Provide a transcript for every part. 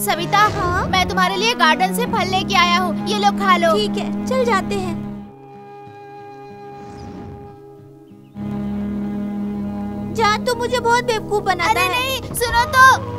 सविता, हाँ? मैं तुम्हारे लिए गार्डन से फल लेके आया हूँ, ये लो खा लो। ठीक है, चल जाते हैं। जान तो मुझे बहुत बेवकूफ बनाता है। अरे नहीं, सुनो तो।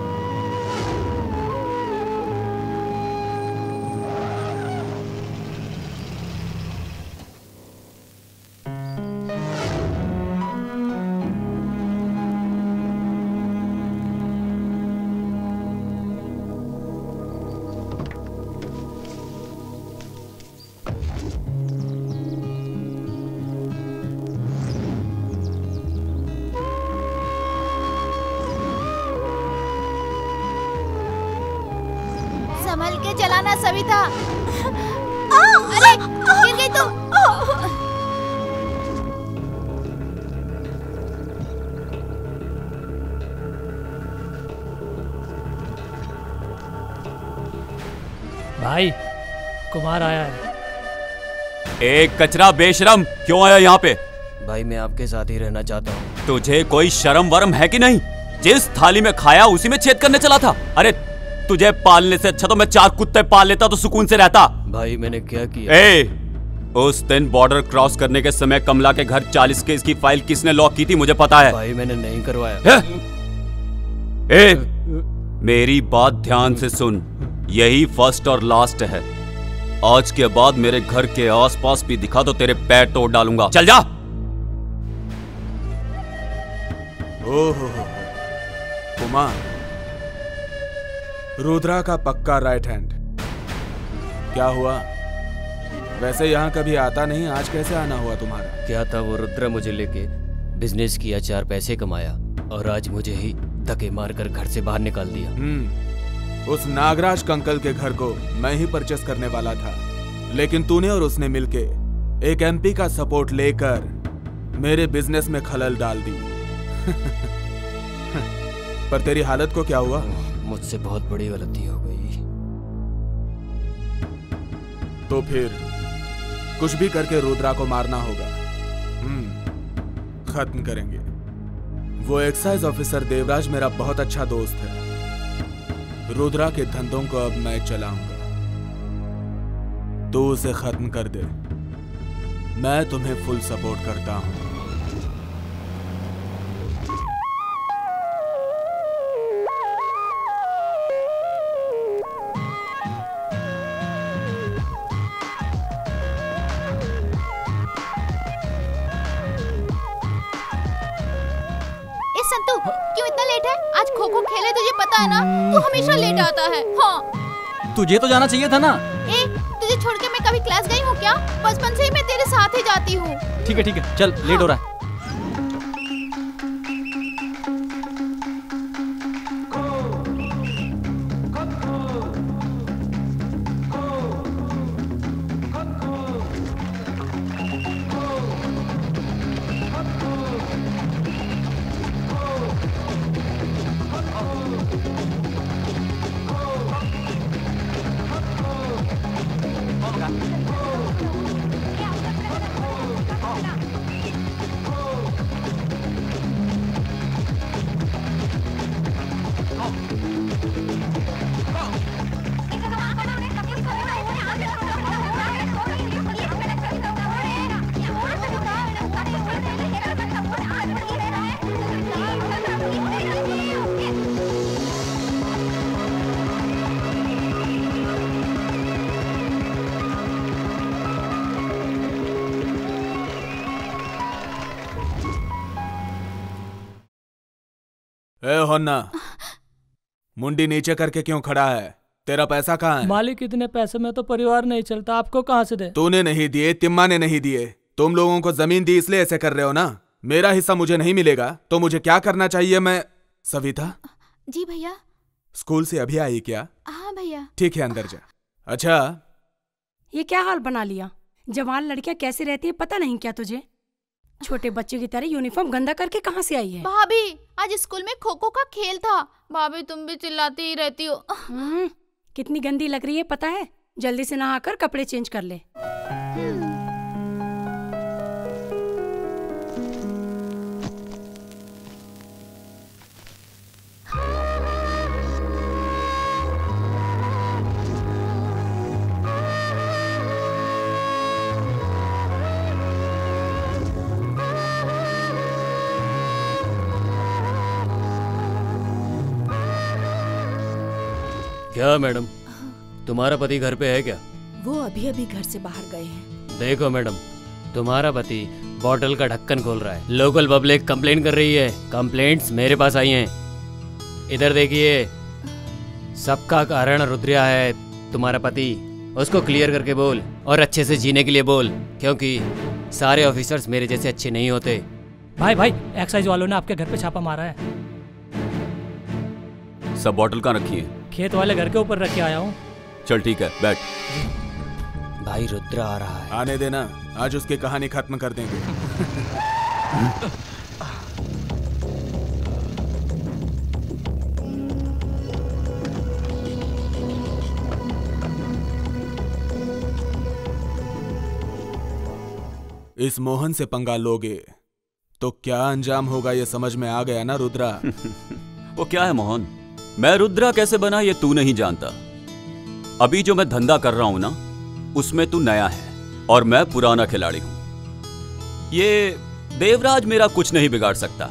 संभल के चलाना सविता। अरे गिर गई तुम। भाई कुमार आया है। एक कचरा बेशरम, क्यों आया यहाँ पे? भाई मैं आपके साथ ही रहना चाहता हूँ। तुझे कोई शर्म वरम है कि नहीं? जिस थाली में खाया उसी में छेद करने चला था। अरे तुझे पालने से अच्छा तो मैं 4 कुत्ते पाल लेता तो सुकून से रहता। भाई मैंने क्या किया? उस दिन बॉर्डर क्रॉस करने के समय कमला के घर 40 केस की फाइल किसने लॉक की थी मुझे पता है। भाई मैंने नहीं करवाया। मेरी बात ध्यान से सुन, यही फर्स्ट और लास्ट है। आज के बाद मेरे घर के आसपास भी दिखा तो तेरे पैर तोड़ डालूंगा। चल जा। ओहो कुमार, रुद्रा का पक्का राइट हैंड। क्या हुआ? वैसे यहाँ कभी आता नहीं, आज कैसे आना हुआ तुम्हारा? क्या था वो रुद्रा मुझे लेके बिजनेस किया, 4 पैसे कमाया और आज मुझे ही धक्के मारकर घर से बाहर निकाल दिया। उस नागराज कंकल के घर को मैं ही परचेस करने वाला था, लेकिन तूने और उसने मिलके एक एमपी का सपोर्ट लेकर मेरे बिजनेस में खलल डाल दी। पर तेरी हालत को क्या हुआ? मुझसे बहुत बड़ी गलती हो गई। तो फिर कुछ भी करके रुद्रा को मारना होगा। खत्म करेंगे। वो एक्साइज ऑफिसर देवराज मेरा बहुत अच्छा दोस्त है। रुद्रा के धंधों को अब मैं चलाऊंगा, तो उसे खत्म कर दे। मैं तुम्हें फुल सपोर्ट करता हूं। संतु, क्यों इतना लेट है? आज खो खो खेले, तुझे पता है ना, तू हमेशा लेट आता है। हाँ। तुझे तो जाना चाहिए था ना। तुझे छोड़ के मैं कभी क्लास गई हूँ क्या? बचपन से ही मैं तेरे साथ ही जाती हूँ। ठीक है, चल लेट हो रहा है। होन्ना, मुंडी नीचे करके क्यों खड़ा है? तेरा पैसा कहाँ है? मालिक, इतने पैसे में तो परिवार नहीं चलता, आपको कहाँ से दे? तूने नहीं दिए, तिम्मा ने नहीं दिए। तुम लोगों को जमीन दी इसलिए ऐसे कर रहे हो ना। मेरा हिस्सा मुझे नहीं मिलेगा तो मुझे क्या करना चाहिए? मैं सविता। जी भैया। स्कूल से अभी आई क्या? हाँ भैया। ठीक है, अंदर जा। अच्छा, ये क्या हाल बना लिया? जवान लड़कियां कैसे रहती है पता नहीं क्या तुझे? छोटे बच्चे की तरह यूनिफॉर्म गंदा करके कहाँ से आई है? भाभी, आज स्कूल में खो खो का खेल था। भाभी तुम भी चिल्लाती ही रहती हो। कितनी गंदी लग रही है पता है? जल्दी से नहाकर कपड़े चेंज कर ले। क्या मैडम, तुम्हारा पति घर पे है क्या? वो अभी अभी घर से बाहर गए हैं। देखो मैडम, तुम्हारा पति बॉटल का ढक्कन खोल रहा है। लोकल पब्लिक कंप्लेंट कर रही है। कंप्लेंट्स मेरे पास आई हैं। इधर देखिए, सबका कारण रुद्रिया है, तुम्हारा पति। उसको क्लियर करके बोल और अच्छे से जीने के लिए बोल, क्योंकि सारे ऑफिसर्स मेरे जैसे अच्छे नहीं होते। भाई एक्साइज वालों ने आपके घर पे छापा मारा है। सब बॉटल कहाँ रखी है? खेत वाले घर के ऊपर रख के आया हूँ। चल ठीक है, बैठ। भाई रुद्र आ रहा है। आने देना, आज उसकी कहानी खत्म कर देंगे। इस मोहन से पंगा लोगे तो क्या अंजाम होगा, ये समझ में आ गया ना रुद्रा? वो क्या है मोहन, मैं रुद्रा कैसे बना ये तू नहीं जानता। अभी जो मैं धंधा कर रहा हूं ना, उसमें तू नया है और मैं पुराना खिलाड़ी हूं। ये देवराज मेरा कुछ नहीं बिगाड़ सकता।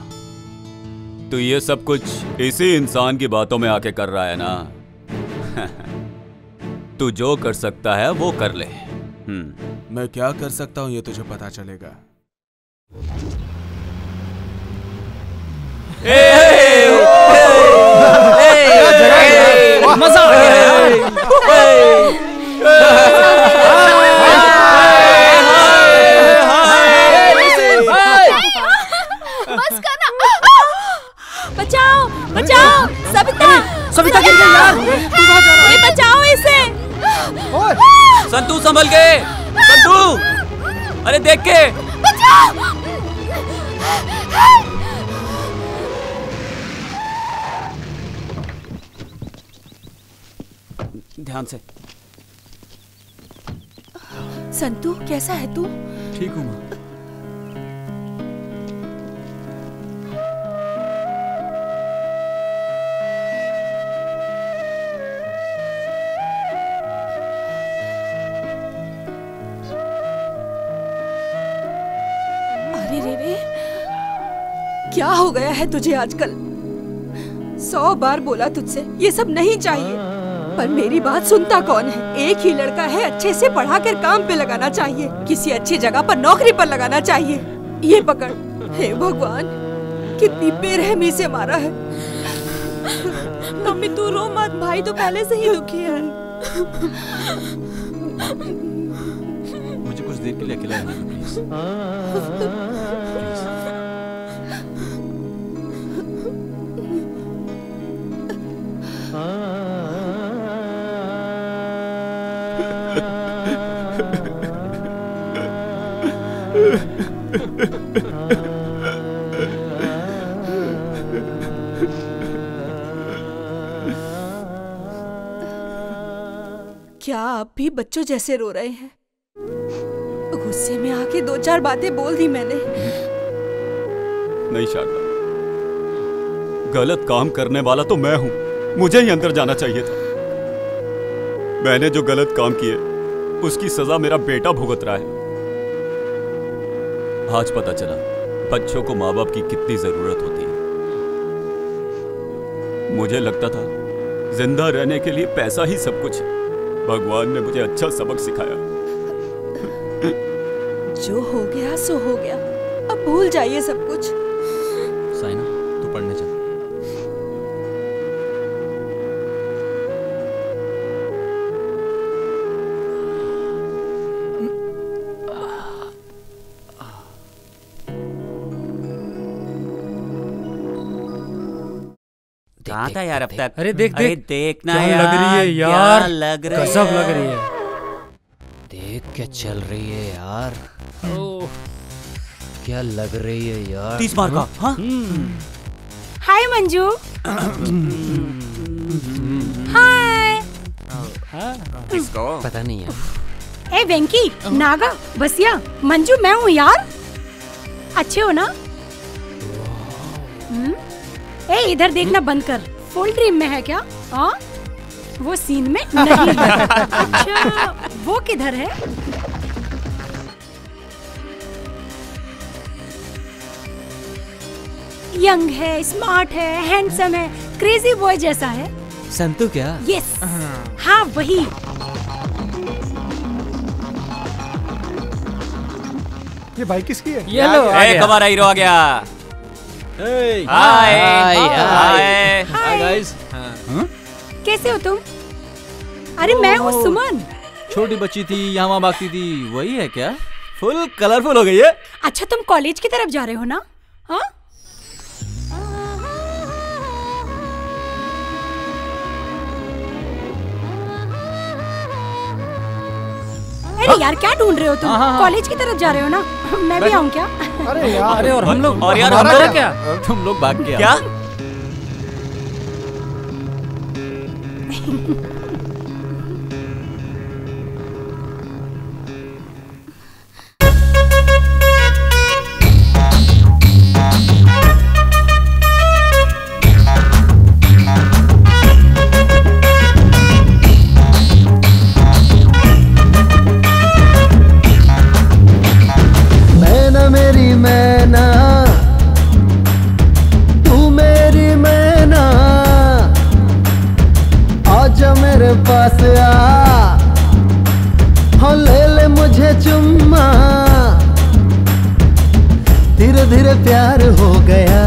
तो ये सब कुछ इसी इंसान की बातों में आके कर रहा है ना। तू जो कर सकता है वो कर ले। मैं क्या कर सकता हूं ये तुझे पता चलेगा। मजा आ गया। बस करना। बचाओ बचाओ, सविता सविता गिर गई यार। तू कहाँ जा रहा है? बचाओ इसे। संतू संभल के, संतू, अरे देख के। ध्यान से। संतू कैसा है तू? ठीक हूँ माँ। अरे रे, क्या हो गया है तुझे आजकल? 100 बार बोला तुझसे ये सब नहीं चाहिए, पर मेरी बात सुनता कौन है? एक ही लड़का है, अच्छे से पढ़ा कर काम पे लगाना चाहिए, किसी अच्छी जगह पर नौकरी पर लगाना चाहिए। ये पकड़। हे भगवान, कितनी बेरहमी से मारा है। मम्मी तू रो मत, भाई तो पहले से ही दुखी है। मुझे कुछ देर के लिए अकेला रहना प्लीज। क्या आप भी बच्चों जैसे रो रहे हैं? गुस्से में आके 2-4 बातें बोल दी मैंने। नहीं शारदा, गलत काम करने वाला तो मैं हूं, मुझे ही अंदर जाना चाहिए था। मैंने जो गलत काम किए उसकी सजा मेरा बेटा भुगत रहा है। आज पता चला बच्चों को माँ बाप की कितनी जरूरत होती है। मुझे लगता था जिंदा रहने के लिए पैसा ही सब कुछ है। भगवान ने मुझे अच्छा सबक सिखाया। जो हो गया सो हो गया, अब भूल जाइए सब कुछ। साइना, तू पढ़ने जा। कहाँ था यार अब तक? अरे देख अरे देख, देखना क्या यार, लग रही है यार, क्या लग रही है, गजब लग रही है। देख क्या चल रही है यार। क्या लग रही है यार। 30 मार्क का। हाँ? हाय मंजू। हाय। किसको? पता नहीं है। ए वेंकी, नागा, बसिया, मंजू मैं हूँ यार। अच्छे हो ना? ए इधर देखना बंद कर, फुल ड्रीम में है क्या? हाँ, वो सीन में नहीं है। अच्छा, वो किधर है? यंग है, स्मार्ट है, हैंडसम है, क्रेजी बॉय जैसा है, संतू क्या? यस, हाँ वही। ये बाइक किसकी है? ये लो आ गया। हमारा हीरो आ गया। हाय हाय गाइस। कैसे हो तुम? अरे मैं हूँ सुमन। छोटी बच्ची थी, यहाँ वहाँ भागती थी, वही है क्या? फुल कलरफुल हो गई है। अच्छा तुम कॉलेज की तरफ जा रहे हो ना? हाँ? अरे यार क्या ढूंढ रहे हो तुम? कॉलेज की तरफ जा रहे हो ना? मैं भी आऊँ क्या? अरे यार, अरे और हम लोग, और यार हमारा हमारा क्या? तुम लोग भाग गया क्या? मैना मेरी मैना, तू मेरी मैना, आजा मेरे पास आ, हाँ ले ले मुझे चुम्मा। धीरे धीरे प्यार हो गया,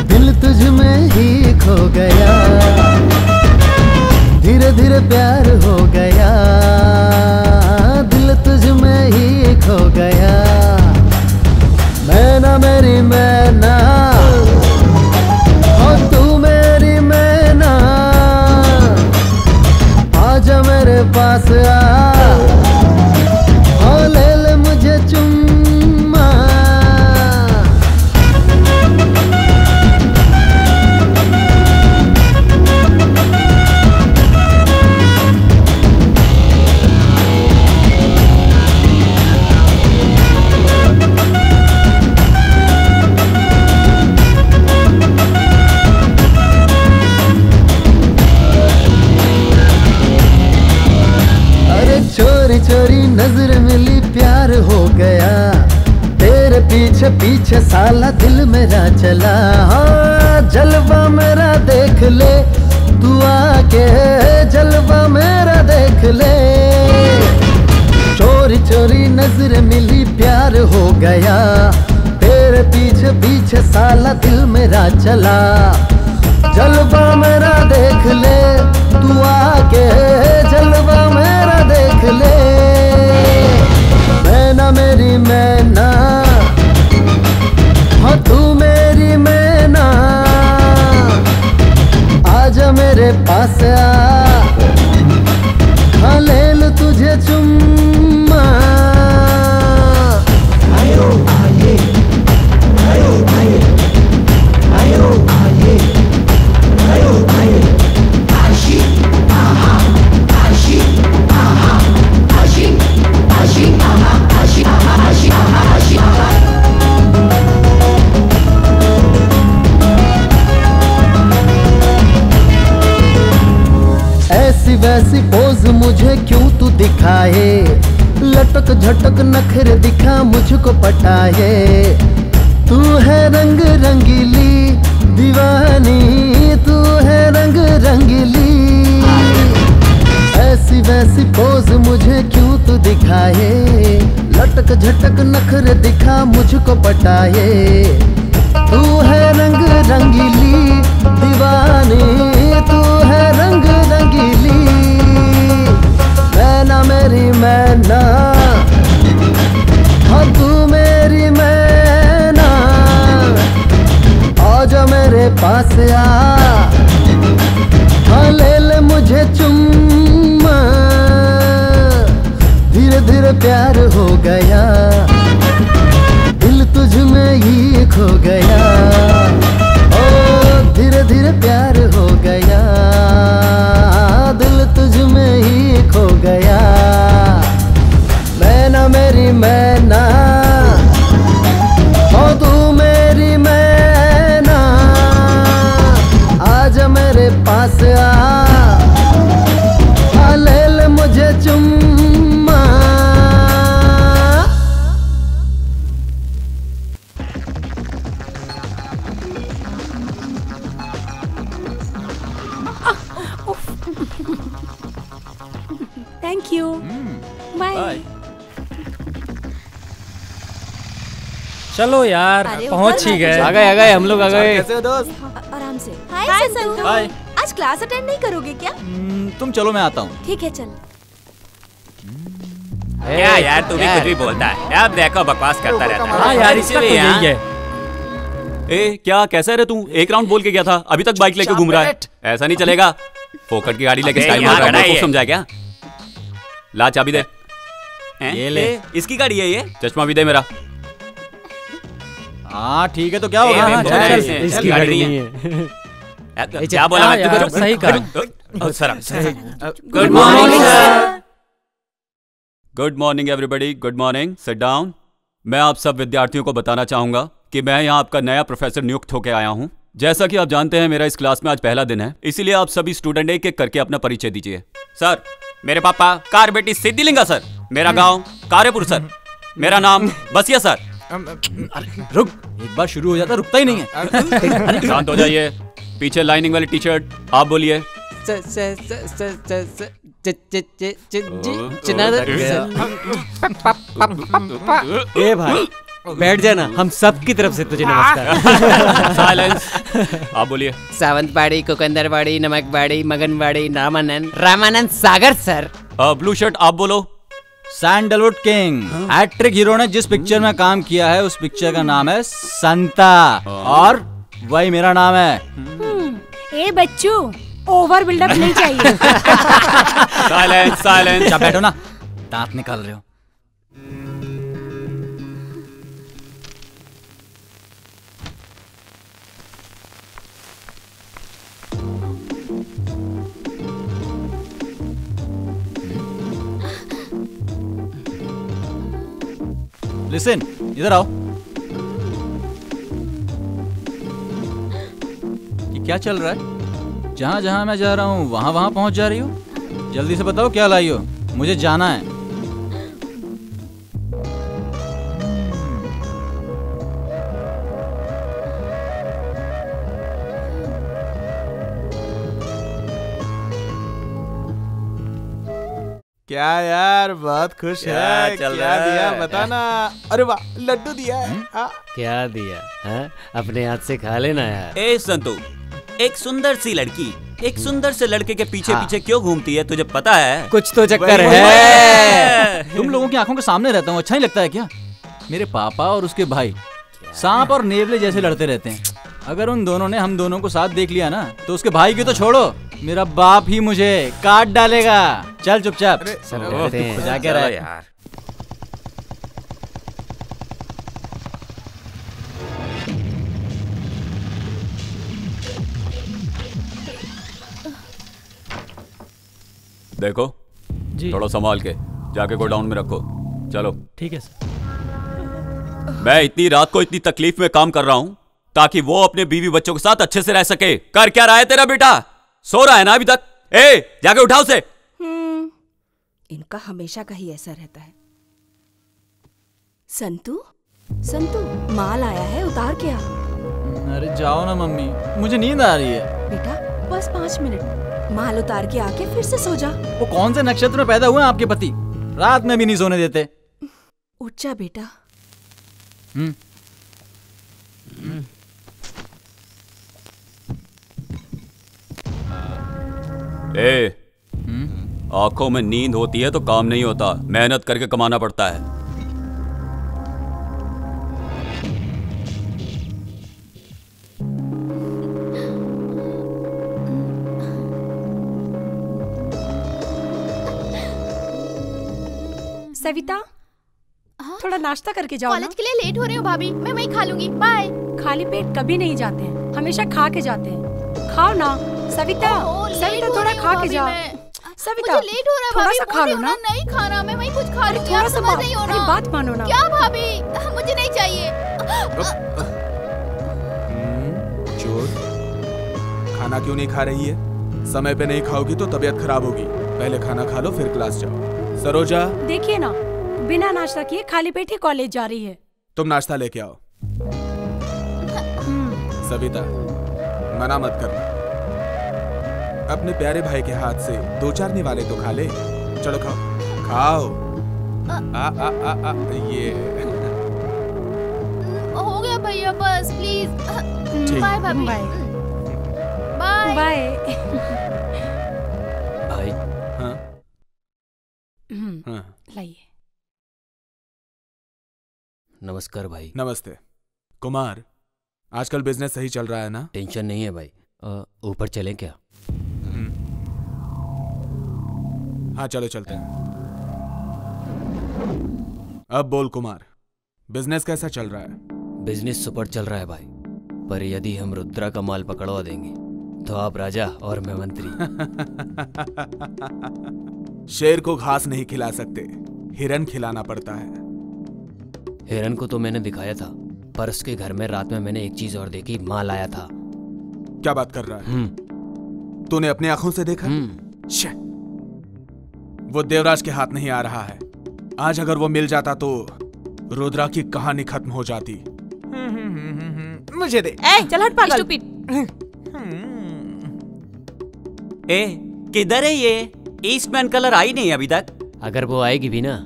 दिल तुझ में ही खो गया। धीरे धीरे प्यार हो गया, दिल तुझ में ही खो गया। मैना मेरी मैना, ओ तू मेरी मैना, आजा मेरे पास आ, ओ ले ले मुझे चुम्मा। चोरी चोरी नजर मिली, प्यार हो गया। तेरे पीछे पीछे साला दिल मेरा चला। हाँ जलवा मेरा देख ले, तू आके जलवा मेरा देख ले। चोरी चोरी नजर मिली, प्यार हो गया। तेरे पीछे पीछे साला दिल मेरा चला। जलवा मेरा देख ले, तू आके जलवा मेरा देख ले। मैना मेरी मैना, हाँ तू मेरी मैना, आजा मेरे पास आ, हाँ ले लूं तुझे चुम्मा। आयो आये, आयो आये, आयो आये, आयो आये, आशी आहा, आशी आहा, आशी आशी आहा, आशी आहा, आशी आहा, आशी आहा। ऐसी वैसी पोज मुझे क्यों तू दिखाए, लटक झटक नखरे दिखा मुझको पटाए। तू है रंग रंगीली दीवानी, तू है रंग रंगीली। ऐसी वैसी पोज मुझे क्यों तू दिखाए, लटक झटक नखरे दिखा मुझको पटाए। तू है रंग रंगीली दीवानी, तू है रंग रंगीली। मैना मेरी मैना, हाँ तू मेरी मैना, आजा मेरे पास आ, हाँ ले ले मुझे चुम्मा। धीरे धीरे प्यार हो गया, दिल तुझ में ही खो गया। ओ धीरे धीरे प्यार हो गया, दिल तुझ में ही खो गया। मैना मेरी मैना, ओ तू मेरी मैना, आजा मेरे पास आ, हाँ ले ले मुझे चुम्मा। चलो यार, पहुंच ही गए। आ गए हम लोग आ गए। कैसे हो दोस्त? आराम से। हाय संतू। हाय। आज क्लास अटेंड नहीं करोगे क्या? तुम चलो, मैं आता हूँ। ठीक है चल। क्या यार तू भी कुछ भी बोलता है। अब देखो बकवास करता रहता है। हाँ यार, इसका तो यही है। ए क्या कैसा है रे तू? एक राउंड बोल के गया था, अभी तक बाइक लेके घूम रहा है। ऐसा नहीं चलेगा। फोकट की गाड़ी लेके स्टाइल मार रहा है, समझा क्या? ला चाबी दे। ये ले। इसकी गाड़ी है ये। चश्मा भी दे मेरा। हाँ ठीक है, तो क्या होगा? इसकी गाड़ी नहीं है। क्या बोला मैं? सही कहा। Good morning sir. Good morning everybody, good morning. Sit down. मैं आप सब विद्यार्थियों को बताना चाहूंगा कि मैं यहाँ आपका नया प्रोफेसर नियुक्त होकर आया हूँ। जैसा कि आप जानते हैं, मेरा इस क्लास में आज पहला दिन है, इसीलिए आप सभी स्टूडेंट एक एक करके अपना परिचय दीजिए। सर, मेरे पापा कारबेटी सिद्धिलिंगा सर। मेरा गांव कार्यपुर सर। मेरा नाम बसिया सर। रुक, एक बार शुरू हो जाता रुकता ही नहीं है। शांत हो जाइए। पीछे लाइनिंग वाली टी शर्ट, आप बोलिए। ए भाई बैठ जाना, हम सब की तरफ से तुझे नमस्कार। साइलेंस। आप बोलिए। Sawantwadi, कोकंदरवाड़ी, नमकवाड़ी, मगनवाड़ी, Ramanand Sagar sir. Blue shirt आप बोलो। Sandalwood king. हैट्रिक हीरो ने जिस पिक्चर में काम किया है उस पिक्चर का नाम है संता, और वही मेरा नाम है। ए बच्चू, ओवर बिल्डअप नहीं चाहिए। Silence silence. अच्छा बैठो ना, दांत निकाल रहे हो। लिसन, इधर आओ। ये क्या चल रहा है? जहां जहां मैं जा रहा हूं वहां वहां पहुंच जा रही हो। जल्दी से बताओ क्या लाई हो, मुझे जाना है। क्या यार, बहुत खुश है। चल क्या रहा है? दिया बताना। अरे वाह, लड्डू दिया है। क्या दिया है? अपने हाथ से खा लेना यार। ए संतू, एक सुंदर सी लड़की एक सुंदर से लड़के के पीछे पीछे क्यों घूमती है, तुझे पता है? कुछ तो चक्कर है। तुम लोगों की आंखों के सामने रहता हूँ, अच्छा नहीं लगता है क्या? मेरे पापा और उसके भाई सांप और नेवले जैसे लड़ते रहते हैं। अगर उन दोनों ने हम दोनों को साथ देख लिया ना, तो उसके भाई की तो छोड़ो, मेरा बाप ही मुझे काट डालेगा। चल चुपचाप जाके रह यार। देखो जी। थोड़ा संभाल के जाके गोडाउन में रखो। चलो ठीक है सर। मैं इतनी रात को इतनी तकलीफ में काम कर रहा हूं ताकि वो अपने बीवी बच्चों के साथ अच्छे से रह सके। कर क्या रहा है तेरा बेटा? सो रहा है ना अभी तक? ए जाके उठाओ उसे। इनका हमेशा का ही ऐसा रहता है। संतू, संतू, माल आया है, उतार के आ। अरे जाओ ना मम्मी, मुझे नींद आ रही है। बेटा बस 5 मिनट, माल उतार के आके फिर से सो जा। वो कौन से नक्षत्र में पैदा हुए हैं आपके पति? रात में भी नहीं सोने देते। उठ जा बेटा। ए आंखों में नींद होती है तो काम नहीं होता, मेहनत करके कमाना पड़ता है। सविता, थोड़ा नाश्ता करके जाओ। कॉलेज के लिए लेट हो रही हूँ भाभी, मैं वहीं खा लूंगी। बाय। खाली पेट कभी नहीं जाते हैं, हमेशा खा के जाते हैं। खाओ ना सविता, सविता थोड़ा खा के जाओ। सविता मुझे लेट हो रहा है थोड़ा भाभी, सा खा लो ना। नहीं खाना, मैं वहीं कुछ खा रही हूँ। थोड़ा आप सा समझ नहीं हो मेरी ना। बात मानो ना। क्या भाभी, मुझे नहीं चाहिए। चोर, खाना क्यों नहीं खा रही है? समय पे नहीं खाओगी तो तबीयत खराब होगी। पहले खाना खा लो फिर क्लास जाओ। सरोजा, देखिए ना, बिना नाश्ता किए खाली पेट ही कॉलेज जा रही है। तुम नाश्ता लेके आओ। सविता, मना मत करना। अपने प्यारे भाई के हाथ से 2-4 निवाले तो खा ले। चलो खाओ खाओ। ये बाय भाभी। Bye bye bye. भाई हाँ हाँ लाइए। नमस्कार भाई। नमस्ते कुमार, आजकल बिजनेस सही चल रहा है ना? टेंशन नहीं है भाई। ऊपर चलें क्या? हाँ चलो चलते हैं। अब बोल कुमार, बिजनेस कैसा चल रहा है? बिजनेस सुपर चल रहा है भाई, पर यदि हम रुद्रा का माल पकड़वा देंगे तो आप राजा और मैं मंत्री। शेर को घास नहीं खिला सकते, हिरन खिलाना पड़ता है। हिरन को तो मैंने दिखाया था, पर उसके घर में रात में मैंने एक चीज और देखी, माल आया था। क्या बात कर रहा है? तूने अपनी आंखों से देखा? वो देवराज के हाथ नहीं आ रहा है। आज अगर वो मिल जाता तो रुद्रा की कहानी खत्म हो जाती। मुझे दे। चल हट पागल। किधर है ये? ईस्टमैन कलर आई नहीं अभी तक। अगर वो आएगी भी ना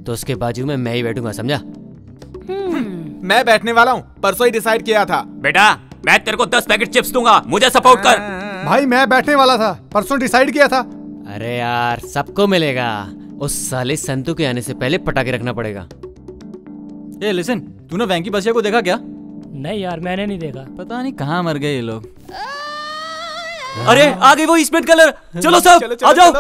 तो उसके बाजू में मैं ही बैठूंगा, समझा? मैं बैठने वाला हूँ, परसों ही डिसाइड किया था। बेटा मैं तेरे को 10 पैकेट चिप्स दूंगा, मुझे सपोर्ट कर। भाई मैं बैठने वाला था, परसों डिसाइड किया था। अरे यार सबको मिलेगा, उस साले संतू के आने से पहले पटाखे रखना पड़ेगा। ए लिसन, तूने वेंकी बसिया को देखा क्या? नहीं यार मैंने नहीं देखा। पता नहीं कहाँ मर गए ये लोग। अरे आ गई वो ईस्टमैन कलर। चलो सब आ जाओ।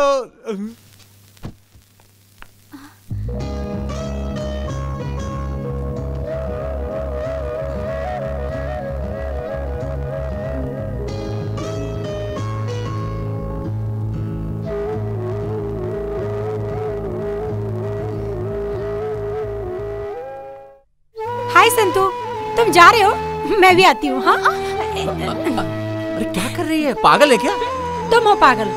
हाय संतू, तुम जा रहे हो? मैं भी आती हूँ। हाँ अरे क्या कर रही है, पागल है क्या? तुम हो पागल।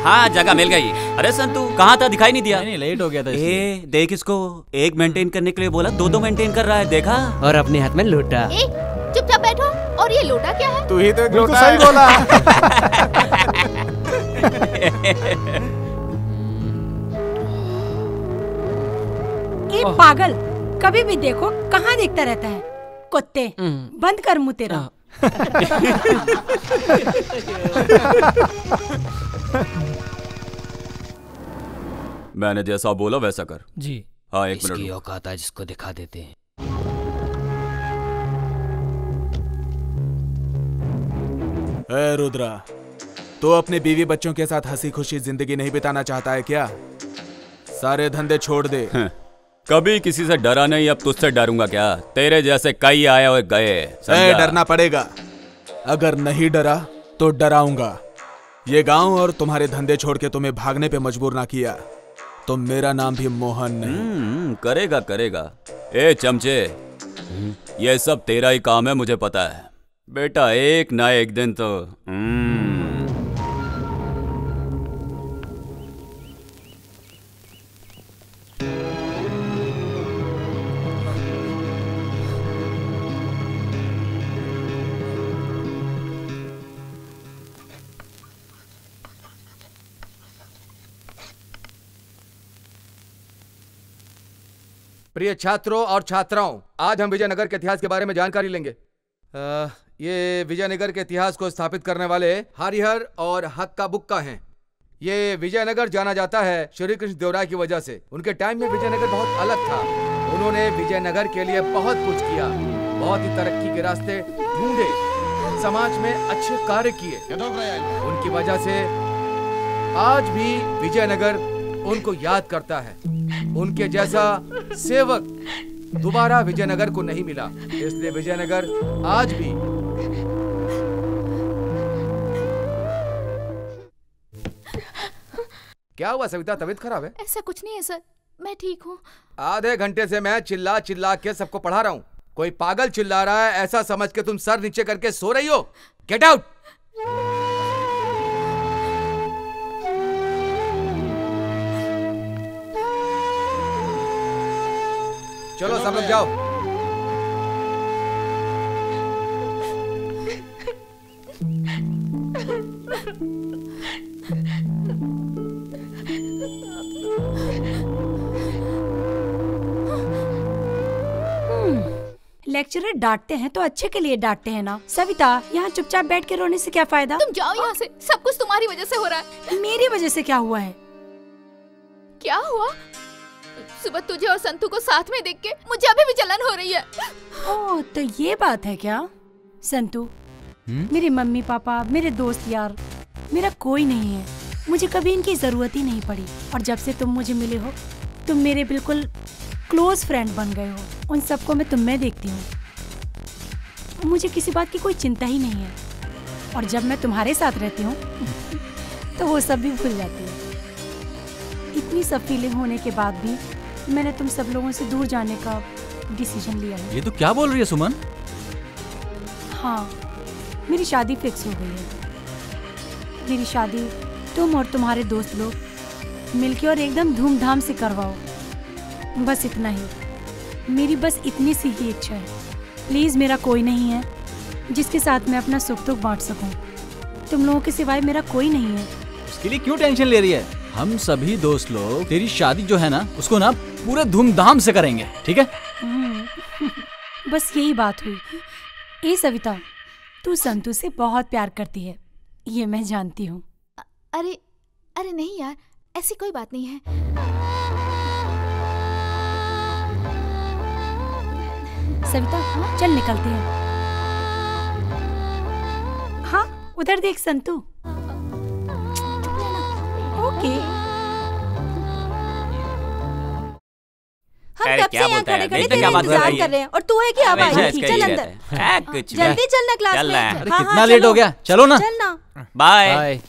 हाँ जगह मिल गई। अरे संतू कहाँ था, दिखाई नहीं दिया। नहीं लेट हो गया था। देख इसको, एक मेंटेन करने के लिए बोला 2-2 मेंटेन कर रहा है, देखा? और अपने हाथ में लोटा। चुपचाप बैठो। और ये लोटा क्या है? तू ही तो एक बिल्कुल लोटा सही बोला। ए पागल, कभी भी देखो कहाँ देखता रहता है? कुत्ते, बंद कर मुँह तेरा। मैंने जैसा बोला वैसा कर। जी हाँ 1 इसकी मिनट। औकात है जिसको दिखा देते हैं। ए रुद्रा, तो अपने बीवी बच्चों के साथ हंसी खुशी जिंदगी नहीं बिताना चाहता है क्या? सारे धंधे छोड़ दे। कभी किसी से डरा नहीं, अब तुझसे डरूंगा क्या? तेरे जैसे कई आए और गए। डरना पड़ेगा। अगर नहीं डरा तो डराऊंगा। ये गांव और तुम्हारे धंधे छोड़ के तुम्हें भागने पे मजबूर ना किया तो मेरा नाम भी मोहन नहीं। करेगा करेगा। ए चमचे, ये सब तेरा ही काम है, मुझे पता है बेटा। एक ना एक दिन तो प्रिय छात्रों और छात्राओं, आज हम विजयनगर के इतिहास के बारे में जानकारी लेंगे। ये विजयनगर के इतिहास को स्थापित करने वाले हरिहर और हक्का बुक्का हैं। ये विजयनगर जाना जाता है श्री कृष्ण देवराय की वजह से। उनके टाइम में विजयनगर बहुत अलग था। उन्होंने विजयनगर के लिए बहुत कुछ किया, बहुत ही तरक्की के रास्ते ढूंढे, समाज में अच्छे कार्य किए। उनकी वजह से आज भी विजयनगर उनको याद करता है। उनके जैसा सेवक दोबारा विजयनगर को नहीं मिला, इसलिए विजयनगर आज भी क्या हुआ सविता, तबीयत खराब है? ऐसा कुछ नहीं है सर, मैं ठीक हूँ। आधे घंटे से मैं चिल्ला चिल्ला के सबको पढ़ा रहा हूँ। कोई पागल चिल्ला रहा है ऐसा समझ के तुम सर नीचे करके सो रही हो। Get out. चलो सब लोग जाओ। लेक्चरर डांटते हैं तो अच्छे के लिए डांटते हैं ना। सविता, यहाँ चुपचाप बैठ के रोने से क्या फायदा? तुम जाओ यहाँ से, सब कुछ तुम्हारी वजह से हो रहा है। मेरी वजह से क्या हुआ है? क्या हुआ? सुबह तुझे और संतू को साथ में देख के मुझे अभी भी जलन हो रही है। ओह, तो ये बात है क्या? संतू, मेरे मम्मी पापा, मेरे दोस्त यार, मेरा कोई नहीं है। मुझे कभी इनकी जरूरत ही नहीं पड़ी, और जब से तुम मुझे मिले हो तुम मेरे बिल्कुल क्लोज फ्रेंड बन गए हो। उन सबको मैं तुम में देखती हूँ। मुझे किसी बात की कोई चिंता ही नहीं है, और जब मैं तुम्हारे साथ रहती हूँ तो वो सब भी भूल जाती है। इतनी सब फीलिंग होने के बाद भी मैंने तुम सब लोगों से दूर जाने का डिसीजन लिया है। ये तो क्या बोल रही है सुमन? हाँ, मेरी शादी फिक्स हो गई है। मेरी शादी तुम और तुम्हारे दोस्त लोग मिलके और एकदम धूमधाम से करवाओ। बस इतना ही, मेरी बस इतनी सी ही इच्छा है। प्लीज, मेरा कोई नहीं है जिसके साथ मैं अपना सुख दुख बांट सकूं। तुम लोगों के सिवाय मेरा कोई नहीं है। उसके लिए क्यों टेंशन ले रही है? हम सभी दोस्त लोग तेरी शादी जो है ना, उसको ना पूरे धूमधाम से करेंगे, ठीक है? बस यही बात हुई। ए सविता, तू संतू से बहुत प्यार करती है, ये मैं जानती हूँ। अरे अरे नहीं यार, ऐसी कोई बात नहीं है। सविता, चल निकलते हैं। हाँ, उधर देख संतू। ओके। हम कब से यहाँ खड़े खड़े तेरा इंतजार कर रहे हैं, और तू है कि अब आई थी? चल अंदर, जल्दी चलना क्लास में। अरे कितना लेट हो गया, चलो ना। चलना। बाय।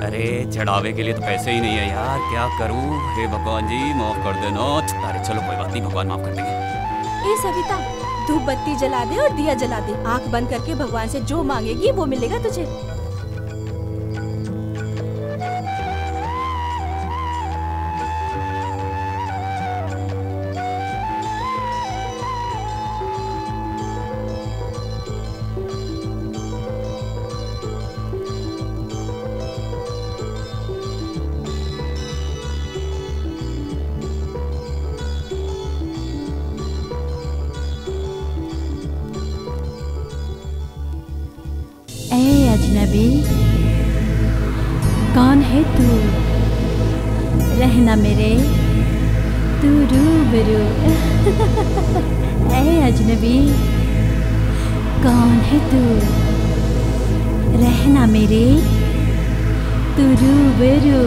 अरे चढ़ावे के लिए तो पैसे ही नहीं है यार, क्या करूं? हे भगवान जी माफ कर देना। अरे चलो कोई बात नहीं, भगवान माफ कर देंगे। ए सविता, धूप बत्ती जला दे और दिया जला दे। आंख बंद करके भगवान से जो मांगेगी वो मिलेगा तुझे। अजनबी, कौन है तू? रहना मेरे तू रूबरू। ऐ अजनबी, कौन है तू? रहना मेरे तू रूबरू।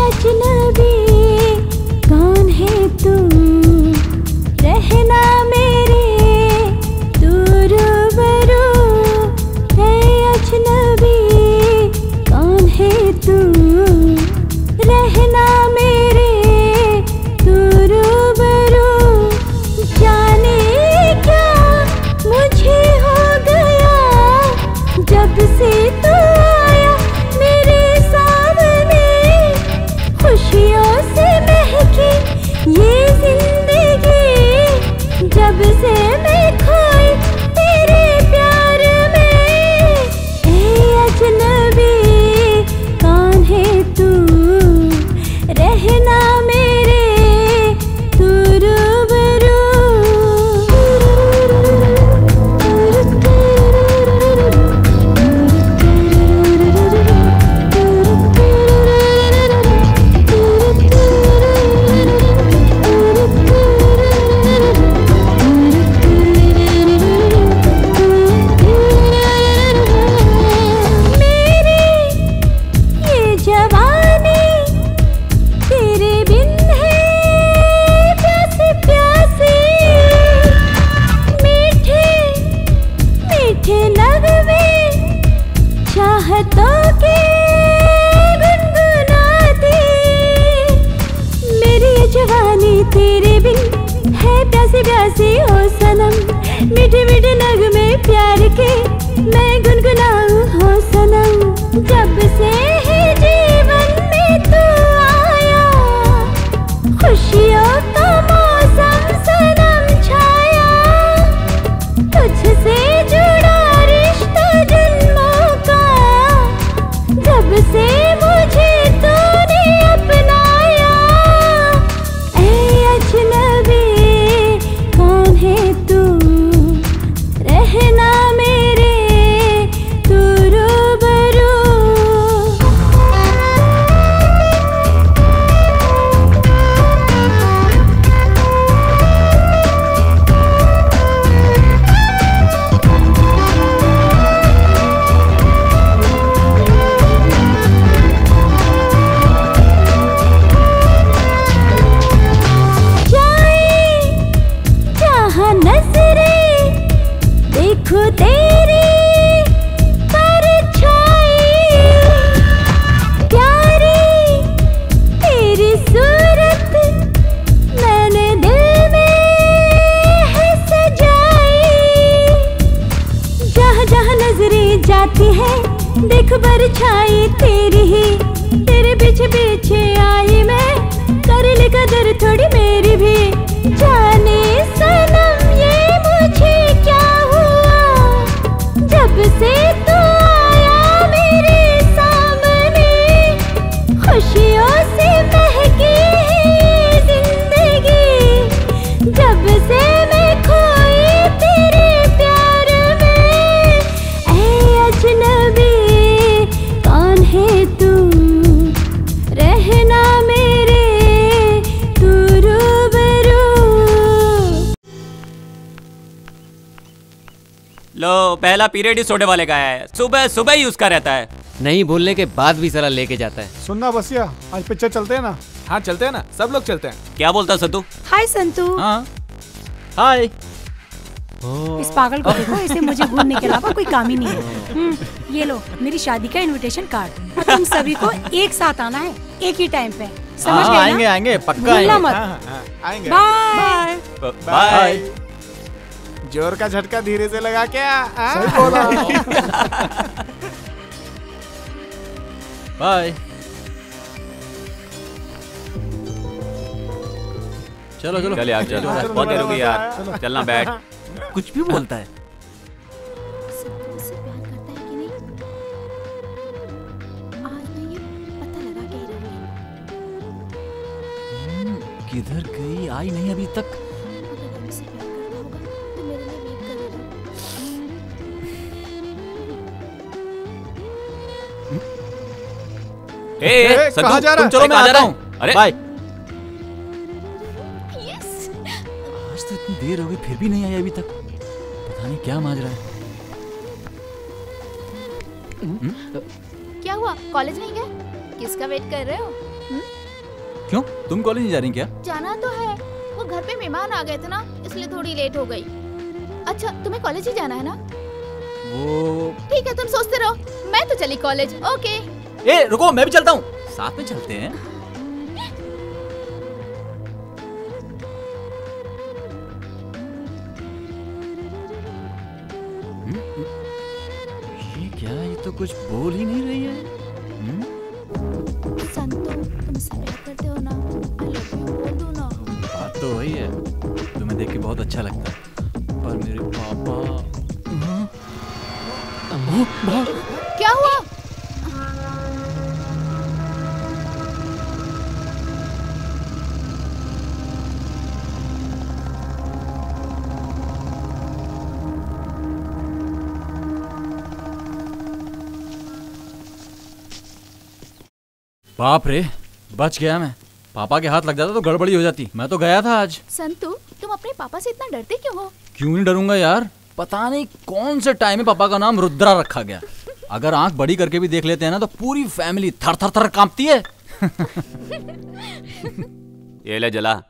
अजनबी, कौन है तू? रहना मेरे तू रूबरू। है अजनबी, कौन है तू? रहना मेरे तू रूबरू। जाने क्या मुझे हो गया जब से तू आया मेरे सामने। खुशियों से महकी ये जिंदगी जब से मैं खोई तेरे प्यार में। ए अजनबी, कौन है तू? रहना मेरे तू रूबरू। तेरे बिन है प्यासी प्यासी ओ सनम। मीठे मीठे नगमे प्यार के मैं गुनगुनाऊं हो सनम। जब से है जीवन में तू आया खुशियों से महकी है जिंदगी, जब से मैं खोई तेरे प्यार में। ऐ अजनबी कौन है तू, रहना मेरे तू रूबरू। लो पहला पीरियड ही सोडे वाले का है, सुबह सुबह ही उसका रहता है। नहीं बोलने के बाद भी साला लेके जाता है। सुनना बसिया, आज पिक्चर चलते हैं ना? हाँ चलते हैं ना, सब लोग चलते हैं। क्या बोलता संतू? हाय संतू। हाँ हाय। इस पागल को देखो, इसे मुझे घूमने के अलावा कोई काम ही नहीं है। ये लो मेरी शादी का इनविटेशन कार्ड, और तुम सभी को एक साथ आना है, एक ही टाइम पे, समझ गए ना? आएंगे आएंगे पक्का भूलना आएंगे। मत। आएंगे। Bye bye. जोर का झटका धीरे से लगा क्या? सही बोला। बाय। चलो चलो चल यार चल, बहुत देर हो गई यार, चलना बैठ। कुछ भी बोलता है। किधर गई? आई नहीं अभी तक। ए, कहाँ जा रहा तुम चलो, मैं आ रहा हूँ। अरे बाय। आज तो इतनी देर हो गई फिर भी नहीं आई अभी तक। पता नहीं क्या माजरा है। क्या हुआ, कॉलेज नहीं गए? किसका वेट कर रहे हो? क्यों, तुम कॉलेज नहीं जा रही क्या? जाना तो है, वो घर पे मेहमान आ गए थे ना, इसलिए थोड़ी लेट हो गई। अच्छा तुम्हें कॉलेज ही जाना है ना? वो ठीक है तुम सोचते रहो, मैं तो चली कॉलेज। ओके। ए रुको, मैं भी चलता हूँ। साथ में चलते हैं। ये क्या, ये तो कुछ बोल ही नहीं रही है। संतू तुमसे प्यार करते हो ना? आई लव यू बोल दो ना। बात तो वही है, तुम्हें देख के बहुत अच्छा लगता है, पर मेरे पापा। क्या हुआ? बाप रे, बच गया मैं। पापा के हाथ लग जाता तो गड़बड़ी हो जाती। मैं तो गया था आज। संतू तुम अपने पापा से इतना डरते क्यों हो? क्यों नहीं डरूंगा यार, पता नहीं कौन से टाइम में पापा का नाम रुद्रा रखा गया। अगर आंख बड़ी करके भी देख लेते हैं ना तो पूरी फैमिली थर थर थर कांपती है। ये ले जला।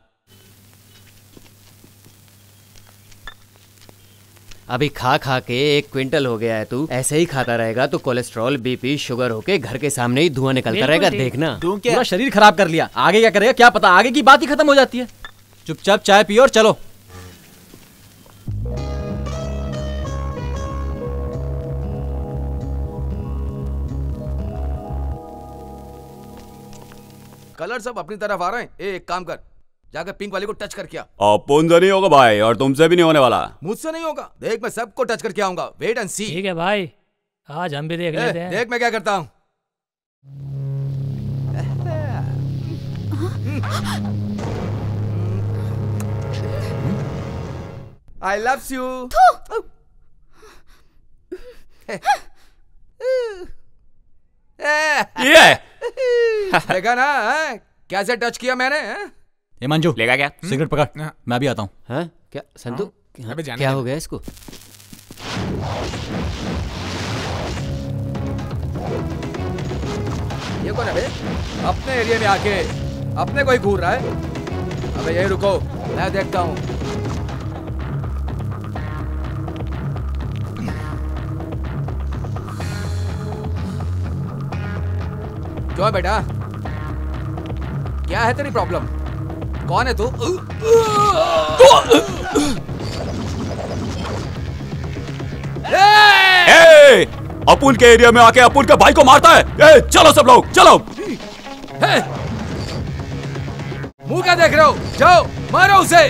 अभी खा खा के 1 क्विंटल हो गया है। तू ऐसे ही खाता रहेगा तो कोलेस्ट्रॉल, बीपी, शुगर होके घर के सामने ही धुआं निकलता रहेगा, देखना। तू पूरा शरीर खराब कर लिया, आगे क्या करेगा क्या पता। आगे की बात ही खत्म हो जाती है। चुपचाप चाय पियो और चलो। कलर सब अपनी तरफ आ रहे हैं। एक काम कर, जाकर पिंक वाले को टच करके आ। अपन से नहीं होगा भाई, और तुमसे भी नहीं होने वाला। मुझसे नहीं होगा, देख मैं सबको टच करके आऊंगा। वेट एंड सी। ठीक है भाई, आज हम भी देख लेते हैं। देख मैं क्या करता हूँ। I love you. देखा ना कैसे टच किया मैंने। ए मंजू, लेगा क्या? सिगरेट पकड़, मैं भी आता हूँ। हाँ क्या संतू, हाँ? क्या हो गया इसको? ये कौन है बे? अपने एरिया में आके अपने को ही घूर रहा है। अबे यही रुको, मैं देखता हूँ। क्यों बेटा, क्या है तेरी प्रॉब्लम? कौन है तू? अपुन के एरिया में आके अपुन के भाई को मारता है। ए, चलो सब लोग चलो। मुंह क्या देख रहे हो? जाओ मारो उसे।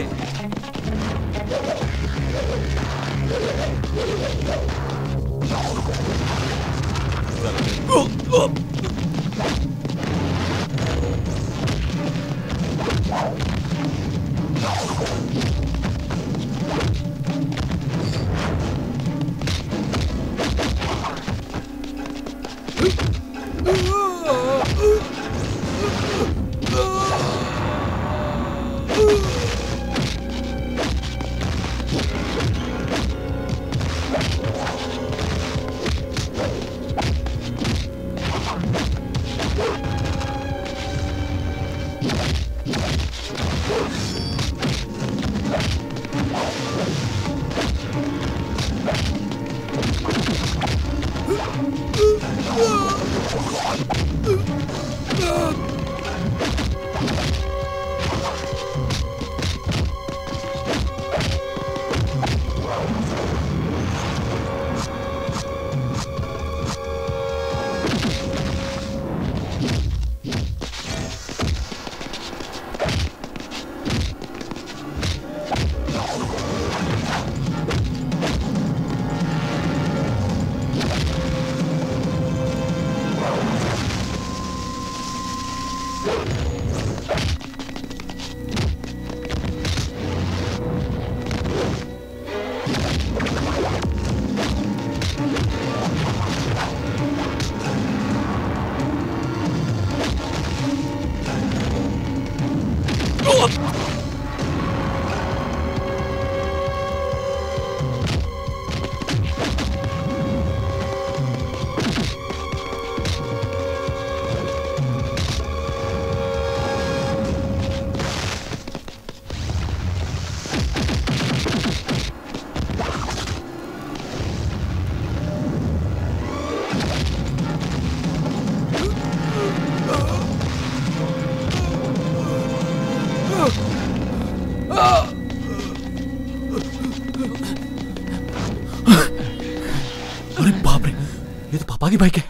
अरे बाप रे, ये तो पापा की बाइक है।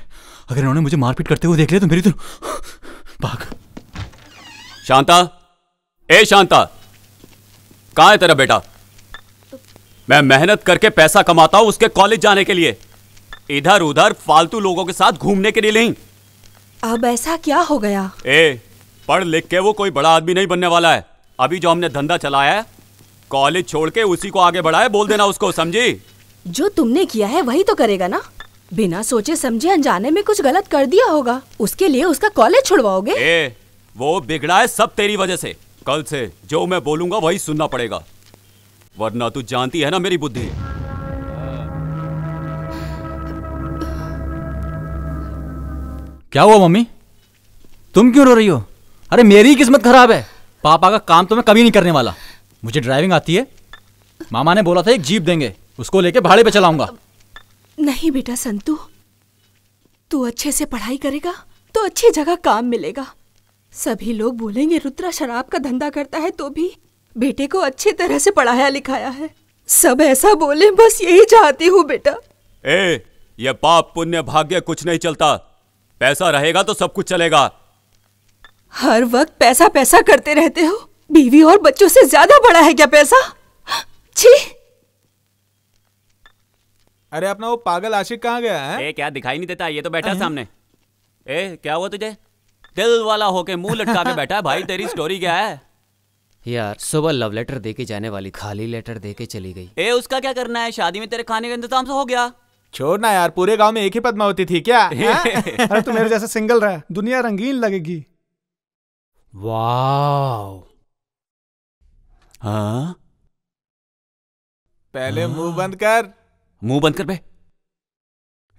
अगर इन्होंने मुझे मारपीट करते हुए देख लिया तो मेरी तो भाग। शांता, ए शांता, कहाँ है तेरा बेटा? मैं मेहनत करके पैसा कमाता हूं उसके कॉलेज जाने के लिए, इधर उधर फालतू लोगों के साथ घूमने के लिए नहीं। अब ऐसा क्या हो गया? पढ़ लिख के वो कोई बड़ा आदमी नहीं बनने वाला है। अभी जो हमने धंधा चलाया है, कॉलेज छोड़ के उसी को आगे बढ़ाए, बोल देना उसको, समझी? जो तुमने किया है वही तो करेगा ना। बिना सोचे समझे अनजाने में कुछ गलत कर दिया होगा, उसके लिए उसका कॉलेज छुड़वाओगे? वो बिगड़ा है सब तेरी वजह से। कल से जो मैं बोलूंगा वही सुनना पड़ेगा, वरना तू जानती है ना मेरी बुद्धि। क्या हुआ मम्मी, तुम क्यों रो रही हो? अरे मेरी ही किस्मत खराब है। पापा का काम तो मैं कभी नहीं करने वाला। मुझे ड्राइविंग आती है, मामा ने बोला था एक जीप देंगे, उसको लेके भाड़े पे चलाऊंगा। नहीं बेटा संतू, तू अच्छे से पढ़ाई करेगा तो अच्छी जगह काम मिलेगा। सभी लोग बोलेंगे रुद्रा शराब का धंधा करता है, तो भी बेटे को अच्छी तरह से पढ़ाया लिखाया है। सब ऐसा बोले, बस यही चाहती हूँ बेटा। ये पाप पुण्य भाग्य कुछ नहीं चलता, पैसा रहेगा तो सब कुछ चलेगा। हर वक्त पैसा पैसा करते रहते हो। बीवी और बच्चों से ज्यादा बड़ा है क्या पैसा? छी! अरे अपना वो पागल आशिक कहाँ गया है? क्या दिखाई नहीं देता? ये तो बैठा सामने। क्या हुआ तुझे? दिल वाला होके मुंह लटका के बैठा है। भाई तेरी स्टोरी क्या है? यार सुबह लव लेटर देके जाने वाली खाली लेटर देके चली गई। उसका क्या करना है? शादी में तेरे खाने का इंतजाम तो हो गया। छोड़ना यार, पूरे गांव में एक ही पद्मावती थी क्या? अरे तू मेरे जैसे सिंगल रहा, दुनिया रंगीन लगेगी। वाव। हाँ? पहले मुंह बंद कर। मुंह बंद कर बे।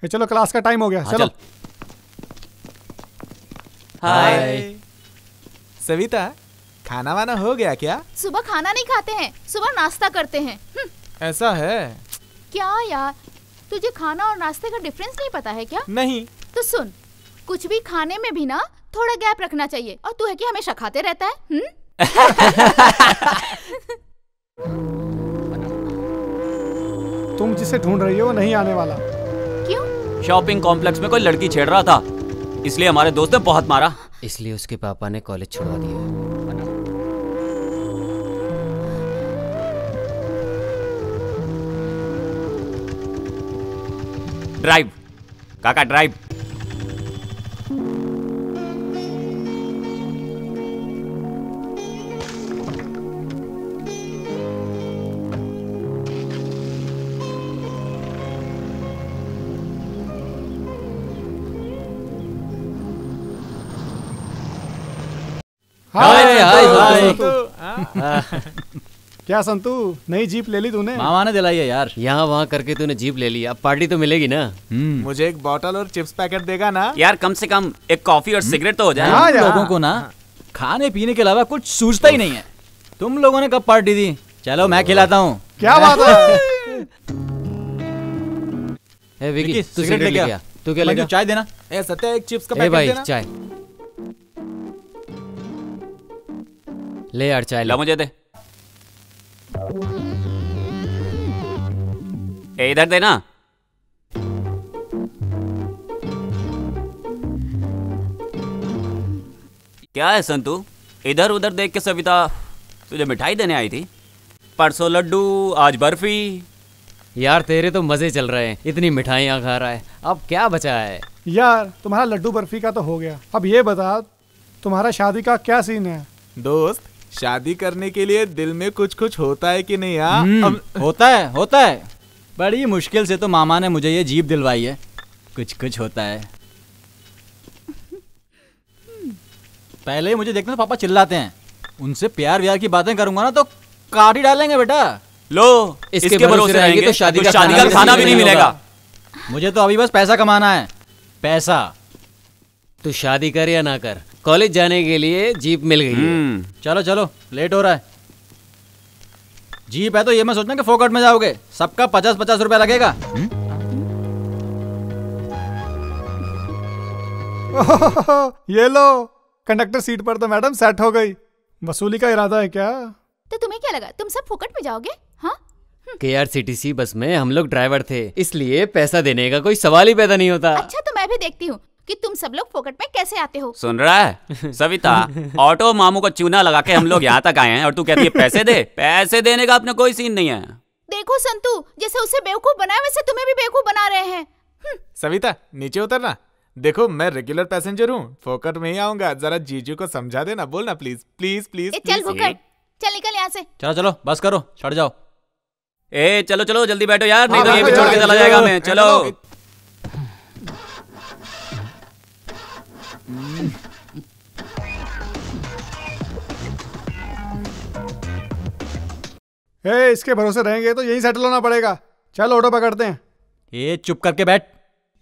चलो क्लास का टाइम हो गया, चलो। हाय सविता, खाना वाना हो गया क्या? सुबह खाना नहीं खाते हैं, सुबह नाश्ता करते हैं। ऐसा है क्या यार, तुझे खाना और नाश्ते का डिफरेंस नहीं पता है क्या? नहीं। तो सुन, कुछ भी खाने में भी ना थोड़ा गैप रखना चाहिए। और तू है कि हमेशा खाते रहता है। तुम जिसे ढूंढ रही हो वो नहीं आने वाला। क्यों? शॉपिंग कॉम्प्लेक्स में कोई लड़की छेड़ रहा था, इसलिए हमारे दोस्त ने बहुत मारा। इसलिए उसके पापा ने कॉलेज छुड़वा दिया। ड्राइव काका, ड्राइव। क्या संतू, नई जीप ले ली तूने? मामा ने दिलाई है यार। यहाँ वहाँ करके तूने जीप ले ली, अब पार्टी तो मिलेगी ना। मुझे एक बॉटल और चिप्स पैकेट देगा ना? यार कम से कम एक कॉफी और सिगरेट तो हो जाए। लोगों को ना खाने पीने के अलावा कुछ सूझता ही नहीं है। तुम लोगों ने कब पार्टी दी? चलो मैं खिलाता हूँ। क्या बात है? विकी तू सिगरेट लेके आ। तू क्या लेगा? चाय देना। सत्या एक चिप्स का पैकेट देना। चाय ले यार, चाय ला मुझे दे। इधर देना। क्या है संतू, इधर उधर देख के सविता तुझे मिठाई देने आई थी? परसों लड्डू, आज बर्फी। यार तेरे तो मजे चल रहे हैं, इतनी मिठाइयाँ खा रहा है, अब क्या बचा है? यार तुम्हारा लड्डू बर्फी का तो हो गया, अब ये बता तुम्हारा शादी का क्या सीन है? दोस्त, शादी करने के लिए दिल में कुछ कुछ होता है कि नहीं? अब होता है। बड़ी मुश्किल से तो मामा ने मुझे ये जीप दिलवाई है। कुछ कुछ होता है। पहले ही मुझे देखना पापा चिल्लाते हैं। उनसे प्यार व्यार की बातें करूंगा ना तो काट ही डालेंगे बेटा। लो, इसके भरोसे रहेंगे तो शादी का खाना भी नहीं मिलेगा। मुझे तो अभी बस पैसा कमाना है, पैसा। तू शादी कर या ना कर, कॉलेज जाने के लिए जीप मिल गई है। चलो चलो, लेट हो रहा है। जीप है तो ये मैं सोचना कि फोकट में जाओगे, सबका 50-50 रुपया लगेगा। ये लो, कंडक्टर सीट पर तो मैडम सेट हो गई। वसूली का इरादा है क्या? तो तुम्हें क्या लगा तुम सब फोकट में जाओगे? हाँ, KRCTC बस में हम लोग ड्राइवर थे, इसलिए पैसा देने का कोई सवाल ही पैदा नहीं होता। अच्छा, तो मैं भी देखती हूँ कि तुम सब लोग फोकट में कैसे आते हो। सुन रहा है सविता, ऑटो मामू को चूना लगा के हम लोग यहाँ तक आए हैं और तू कहती है पैसे दे। पैसे देने का अपना कोई सीन नहीं है। देखो संतू, जैसे उसे बेवकूफ बनाया वैसे तुम्हें भी बेवकूफ बना रहे हैं। सविता, नीचे उतरना। देखो, मैं रेगुलर पैसेंजर हूँ, फोकट में ही आऊंगा। जरा जीजू को समझा देना, बोलना प्लीज प्लीज प्लीज। चल भुक्कड़, चल निकल यहाँ से। चलो चलो, बस करो, चढ़ जाओ। ए चलो चलो, जल्दी बैठो यार, नहीं तो ये भी छोड़ के चला जाएगा मैं। चलो। इसके भरोसे रहेंगे तो यही सेटल होना पड़ेगा। चल ऑटो पकड़ते हैं। ये चुप करके बैठ।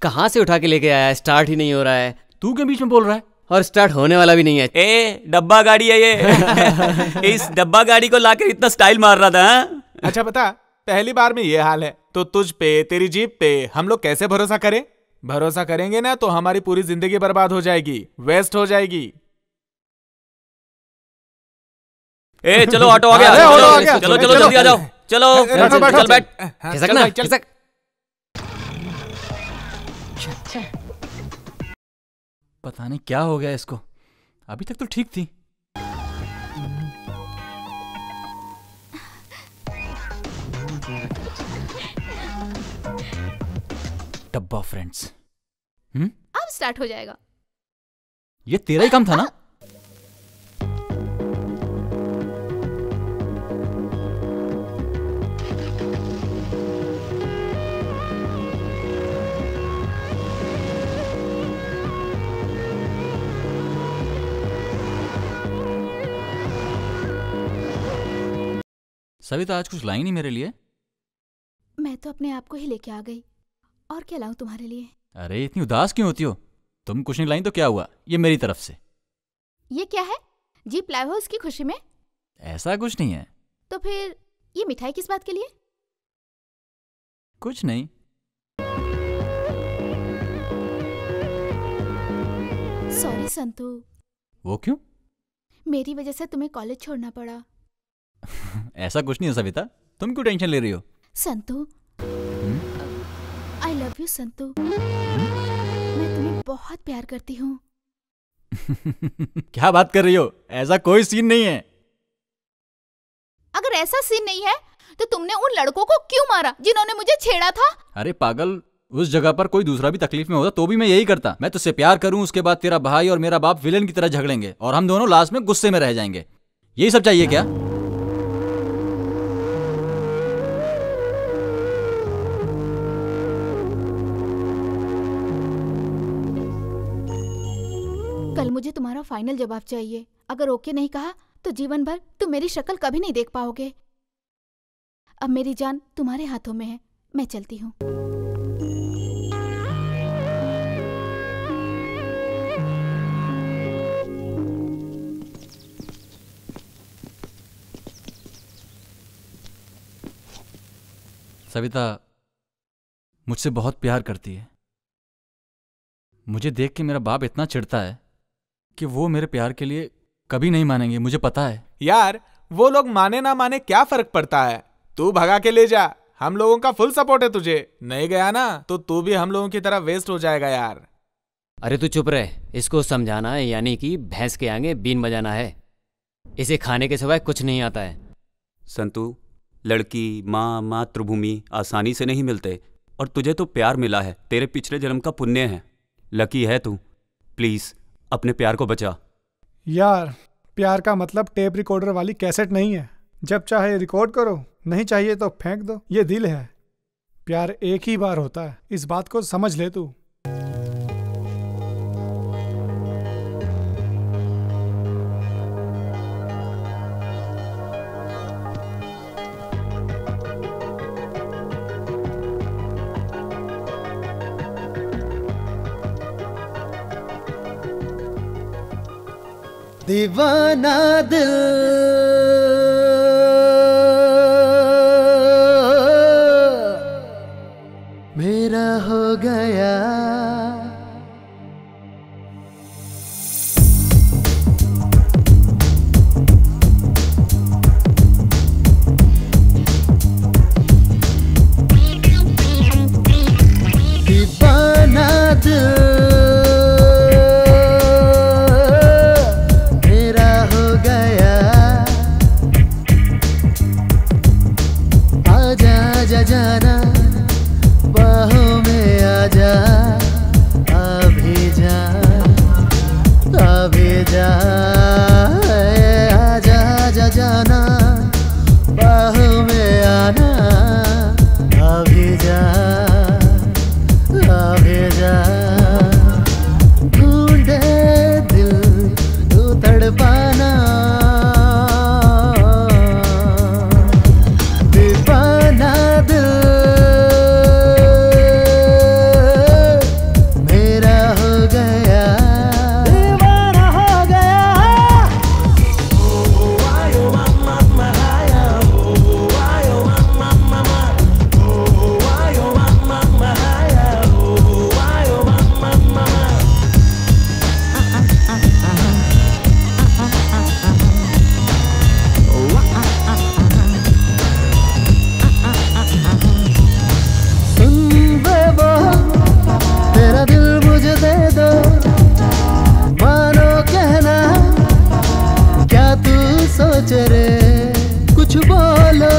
कहाँ से उठा के लेके आया है? स्टार्ट ही नहीं हो रहा है। तू के बीच में बोल रहा है? और स्टार्ट होने वाला भी नहीं है। ए डब्बा गाड़ी है ये। इस डब्बा गाड़ी को लाकर इतना स्टाइल मार रहा था। अच्छा बता, पहली बार में ये हाल है तो तुझ पे, तेरी जीप पे हम लोग कैसे भरोसा करें? भरोसा करेंगे ना तो हमारी पूरी जिंदगी बर्बाद हो जाएगी, वेस्ट हो जाएगी। ए चलो, ऑटो आ गया। चलो चलो जल्दी आ जाओ। चलो चल बैठ। खिसक ना, खिसक। पता नहीं क्या हो गया इसको, अभी तक तो ठीक थी। डब्बा फ्रेंड्स। अब स्टार्ट हो जाएगा। ये तेरा ही काम था ना? सविता, आज कुछ लाई नहीं मेरे लिए? मैं तो अपने आप को ही लेके आ गई, और क्या लाऊं तुम्हारे लिए? अरे इतनी उदास क्यों होती हो? तुम कुछ नहीं लाई तो क्या हुआ, ये मेरी तरफ से। ये क्या है? जीप लाए हो उसकी खुशी में? ऐसा कुछ नहीं है। तो फिर ये मिठाई किस बात के लिए? कुछ नहीं। सॉरी संतू। वो क्यों? मेरी वजह से तुम्हें कॉलेज छोड़ना पड़ा। ऐसा कुछ नहीं है सविता, तुम क्यों टेंशन ले रही हो? Santu, I love you Santu. मैं तुम्हें बहुत प्यार करती हूँ। क्या बात कर रही हो? ऐसा कोई सीन नहीं है। अगर ऐसा सीन नहीं है तो तुमने उन लड़कों को क्यों मारा जिन्होंने मुझे छेड़ा था? अरे पागल, उस जगह पर कोई दूसरा भी तकलीफ में होता तो भी मैं यही करता। मैं तुझसे प्यार करूं, उसके बाद तेरा भाई और मेरा बाप विलेन की तरह झगड़ेंगे और हम दोनों लास्ट में गुस्से में रह जाएंगे। यही सब चाहिए क्या? कल मुझे तुम्हारा फाइनल जवाब चाहिए। अगर ओके नहीं कहा तो जीवन भर तुम मेरी शक्ल कभी नहीं देख पाओगे। अब मेरी जान तुम्हारे हाथों में है, मैं चलती हूँ। सविता मुझसे बहुत प्यार करती है। मुझे देख के मेरा बाप इतना चिढ़ता है कि वो मेरे प्यार के लिए कभी नहीं मानेंगे, मुझे पता है। यार वो लोग माने ना माने क्या फर्क पड़ता है? तू भगा के ले जा, हम लोगों का फुल सपोर्ट है तुझे। नहीं गया ना तो तू भी हम लोगों की तरह वेस्ट हो जाएगा यार। अरे तू चुप रहे, इसको समझाना है यानी कि भैंस के आगे बीन बजाना है। इसे खाने के सिवाय कुछ नहीं आता है। संतू, लड़की, माँ, मातृभूमि आसानी से नहीं मिलते और तुझे तो प्यार मिला है, तेरे पिछले जन्म का पुण्य है। लकी है तू। प्लीज अपने प्यार को बचा। यार प्यार का मतलब टेप रिकॉर्डर वाली कैसेट नहीं है। जब चाहे रिकॉर्ड करो, नहीं चाहिए तो फेंक दो। ये दिल है। प्यार एक ही बार होता है, इस बात को समझ ले तू। दीवाना दिल मेरा हो गया। दीवाना दिल जाना बाहों में आजा, अभी जा आजा जा जाना बाहों में आना, अभी जा ढूंढे दिल तू तड़पाना। कुछ बोलो,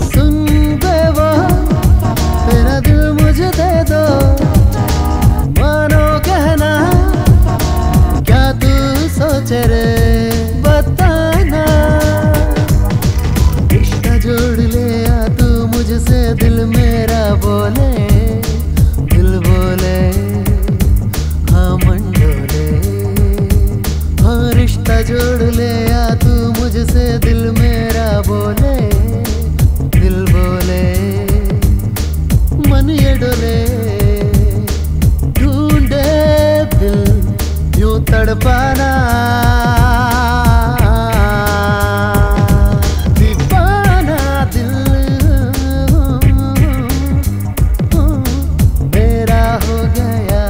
सुन बेवा तेरा दिल मुझे दे दो, मानो कहना क्या तू सोचे रे, बताना। रिश्ता जोड़ ले आ तू मुझसे, दिल मेरा बोले, दिल बोले हाँ मंडोले। हाँ रिश्ता जोड़ ले आ तू मुझसे, दिल मेरा बोले, दिल बोले मन ये डोले। ढूंढे दिल यूं तड़पाना, दीवाना दिल मेरा हो गया।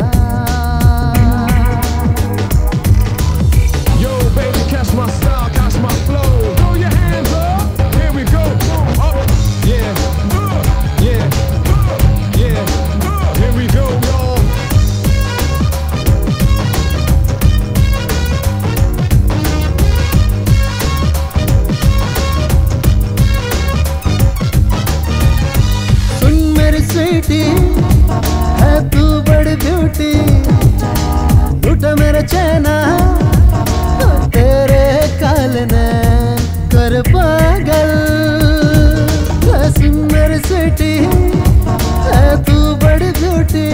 My style, catch my flow. Throw your hands up. Here we go. Up, yeah, yeah, yeah. Here we go, y'all. सुन मेरी स्वीटी, है तू बड़ी ब्यूटी, लूटा मेरा चैना तेरे काल ने कर पागल। सुन मेरी स्वीटी, है तू बड़ी ब्यूटी,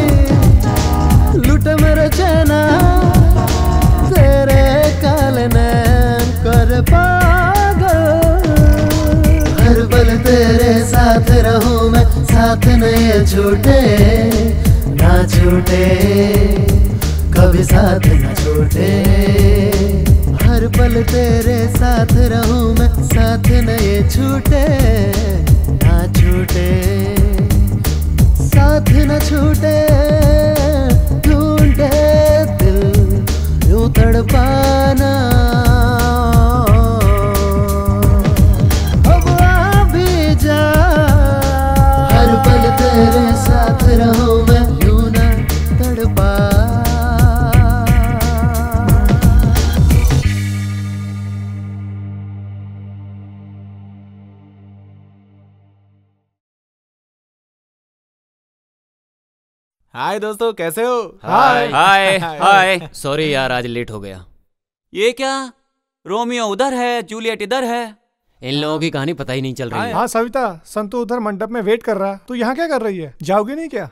लूट मेरा चैना तेरे काल ने कर पागल। हर पल तेरे साथ रहूं मैं, साथ नहीं छूटे ना छूटे, कभी साथ न छूटे। हर पल तेरे साथ रहूं मैं, साथ न ये छूटे ना छूटे, साथ न छूटे। ढूंढे दिल यूं तड़पाना, अब आ भी जा। हर पल तेरे साथ रहूं मैं, यूं ना तड़पा। हाय दोस्तों, कैसे हो? हाय हाय हाय। सॉरी यार, आज लेट हो गया। ये क्या, रोमियो उधर है, जूलियट इधर है। इन लोगों की कहानी पता ही नहीं चल रही है। हाँ सविता, संतू उधर मंडप में वेट कर रहा है। तू यहाँ क्या कर रही है? जाओगी नहीं क्या?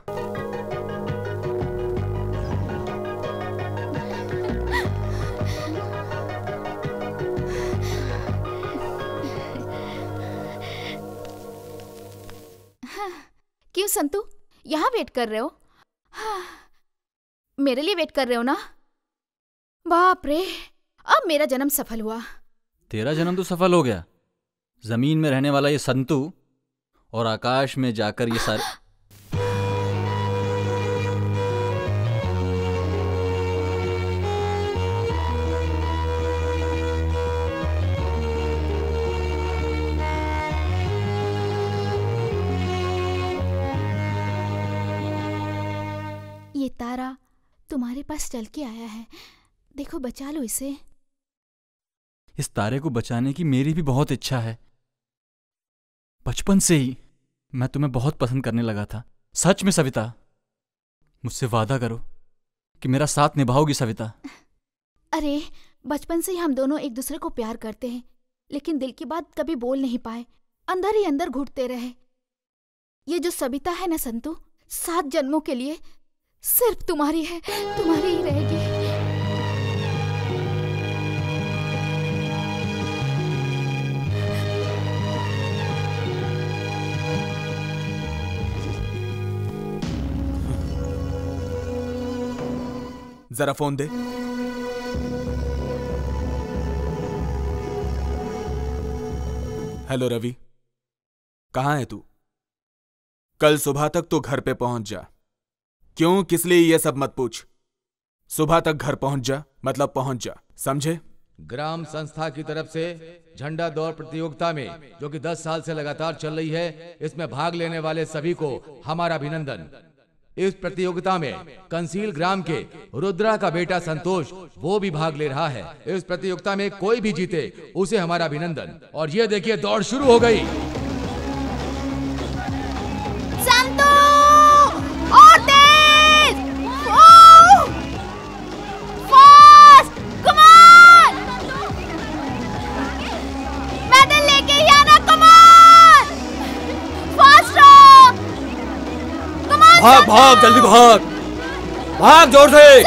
क्यों संतू, यहाँ वेट कर रहे हो? मेरे लिए वेट कर रहे हो ना? बाप रे, अब मेरा जन्म सफल हुआ। तेरा जन्म तो सफल हो गया। जमीन में रहने वाला ये संतू और आकाश में जाकर ये सारे ये तारा तुम्हारे पास चल के आया है, देखो बचा लो इसे। इस तारे को बचाने की मेरी भी बहुत इच्छा है। बचपन से ही मैं तुम्हें बहुत पसंद करने लगा था। सच में सविता, मुझसे वादा करो कि मेरा साथ निभाओगी सविता। अरे बचपन से ही हम दोनों एक दूसरे को प्यार करते हैं, लेकिन दिल की बात कभी बोल नहीं पाए, अंदर ही अंदर घुटते रहे। ये जो सविता है ना संतू, 7 जन्मों के लिए सिर्फ तुम्हारी है, तुम्हारी ही रहेगी। जरा फोन दे। हेलो रवि, कहाँ है तू? कल सुबह तक तो घर पे पहुंच जा। क्यों, किस लिए, ये सब मत पूछ। सुबह तक घर पहुंच जा, मतलब पहुंच जा, समझे? ग्राम संस्था की तरफ से झंडा दौड़ प्रतियोगिता में, जो कि 10 साल से लगातार चल रही है, इसमें भाग लेने वाले सभी को हमारा अभिनंदन। इस प्रतियोगिता में कंसील ग्राम के रुद्रा का बेटा संतोष, वो भी भाग ले रहा है। इस प्रतियोगिता में कोई भी जीते उसे हमारा अभिनंदन। और ये देखिए, दौड़ शुरू हो गई। और तेज! फास्ट! Come on! मेडल लेके ही आना, कम ऑन! फास्ट रहो! Come on! भाग भाग, जल्दी भाग, भाग जोर से!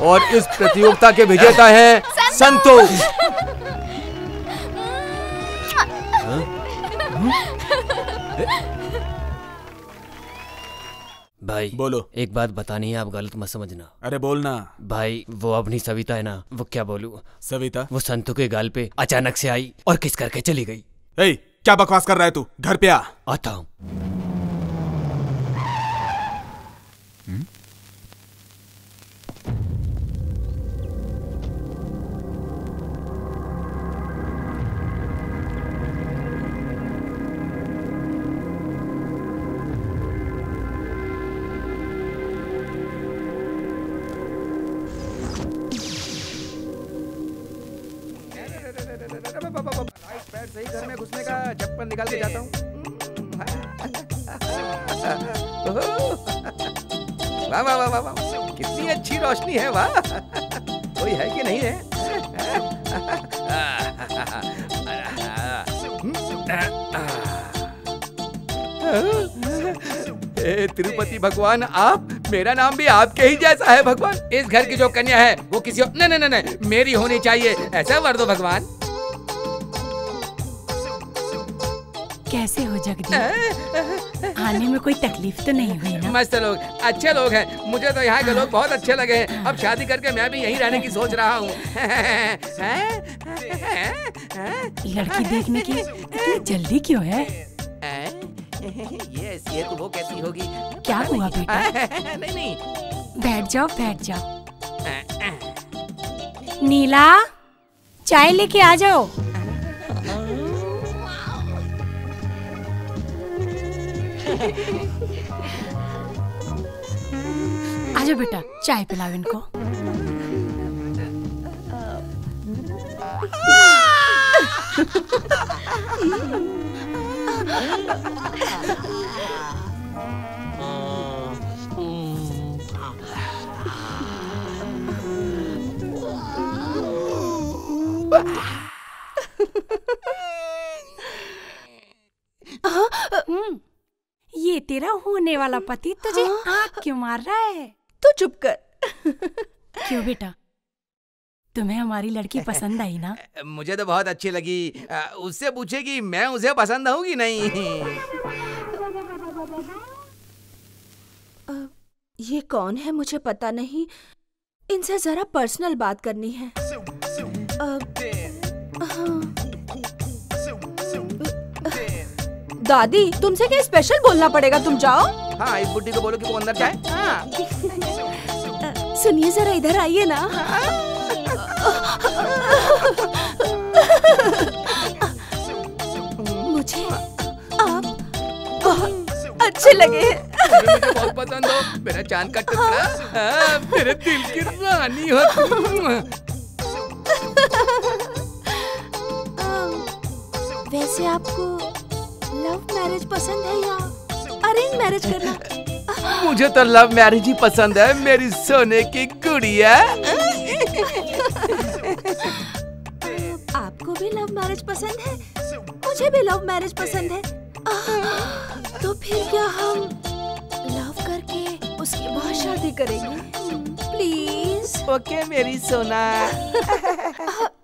और इस प्रतियोगिता के विजेता है संतोष। भाई बोलो। एक बात बतानी है, आप गलत मत समझना। अरे बोलना भाई, वो अपनी सविता है ना, वो क्या बोलूं, सविता वो संतू के गाल पे अचानक से आई और किस करके चली गई। ए, क्या बकवास कर रहा है तू? घर पे आ। आता हूं। सही घर में घुसने का चप्पल निकाल के जाता हूँ। वाह वाह वाह वाह, कितनी अच्छी रोशनी है, वाह। कोई है कि नहीं है? तिरुपति भगवान, आप, मेरा नाम भी आपके ही जैसा है भगवान। इस घर की जो कन्या है वो किसी और नहीं नहीं नहीं मेरी होनी चाहिए, ऐसा वर दो भगवान। कैसे हो जगदीश? आने में कोई तकलीफ तो नहीं हुई ना? मस्त लोग, अच्छे लोग हैं। मुझे तो यहाँ के लोग बहुत अच्छे लगे हैं। अब शादी करके मैं भी यहीं रहने की सोच रहा हूँ। लड़की देखने की इतनी जल्दी क्यों है? ये तो वो कैसी होगी? क्या हुआ बेटा? नहीं नहीं, बैठ जाओ बैठ जाओ। नीला, चाय लेके आ जाओ। आजा बेटा, चाय पिलाओ इनको। ये तेरा होने वाला पति तुझे आँख क्यों मार रहा है? तू चुप कर। क्यों बेटा, तुम्हें हमारी लड़की पसंद आई ना? मुझे तो बहुत अच्छी लगी। उससे पूछे कि मैं उसे पसंद हूँ कि नहीं। ये कौन है मुझे पता नहीं, इनसे जरा पर्सनल बात करनी है। दादी, तुमसे क्या स्पेशल बोलना पड़ेगा? तुम जाओ। हाँ, इस बुड्ढी को बोलो कि वो अंदर जाए। हाँ। सुनिए, जरा इधर आइए ना। मुझे आप बहुत अच्छे लगे। मुझे बहुत पसंद हो, मेरा चांद का टुकड़ा, मेरे दिल की रानी हो तुम। वैसे आपको लव मैरिज पसंद है या अरेंज मैरिज करना? मुझे तो लव मैरिज ही पसंद है, मेरी सोने की गुड़िया। आपको भी लव मैरिज पसंद है? मुझे भी लव मैरिज पसंद है। तो फिर क्या हम लव करके उसके बाद शादी करेंगे? प्लीज। ओके मेरी सोना।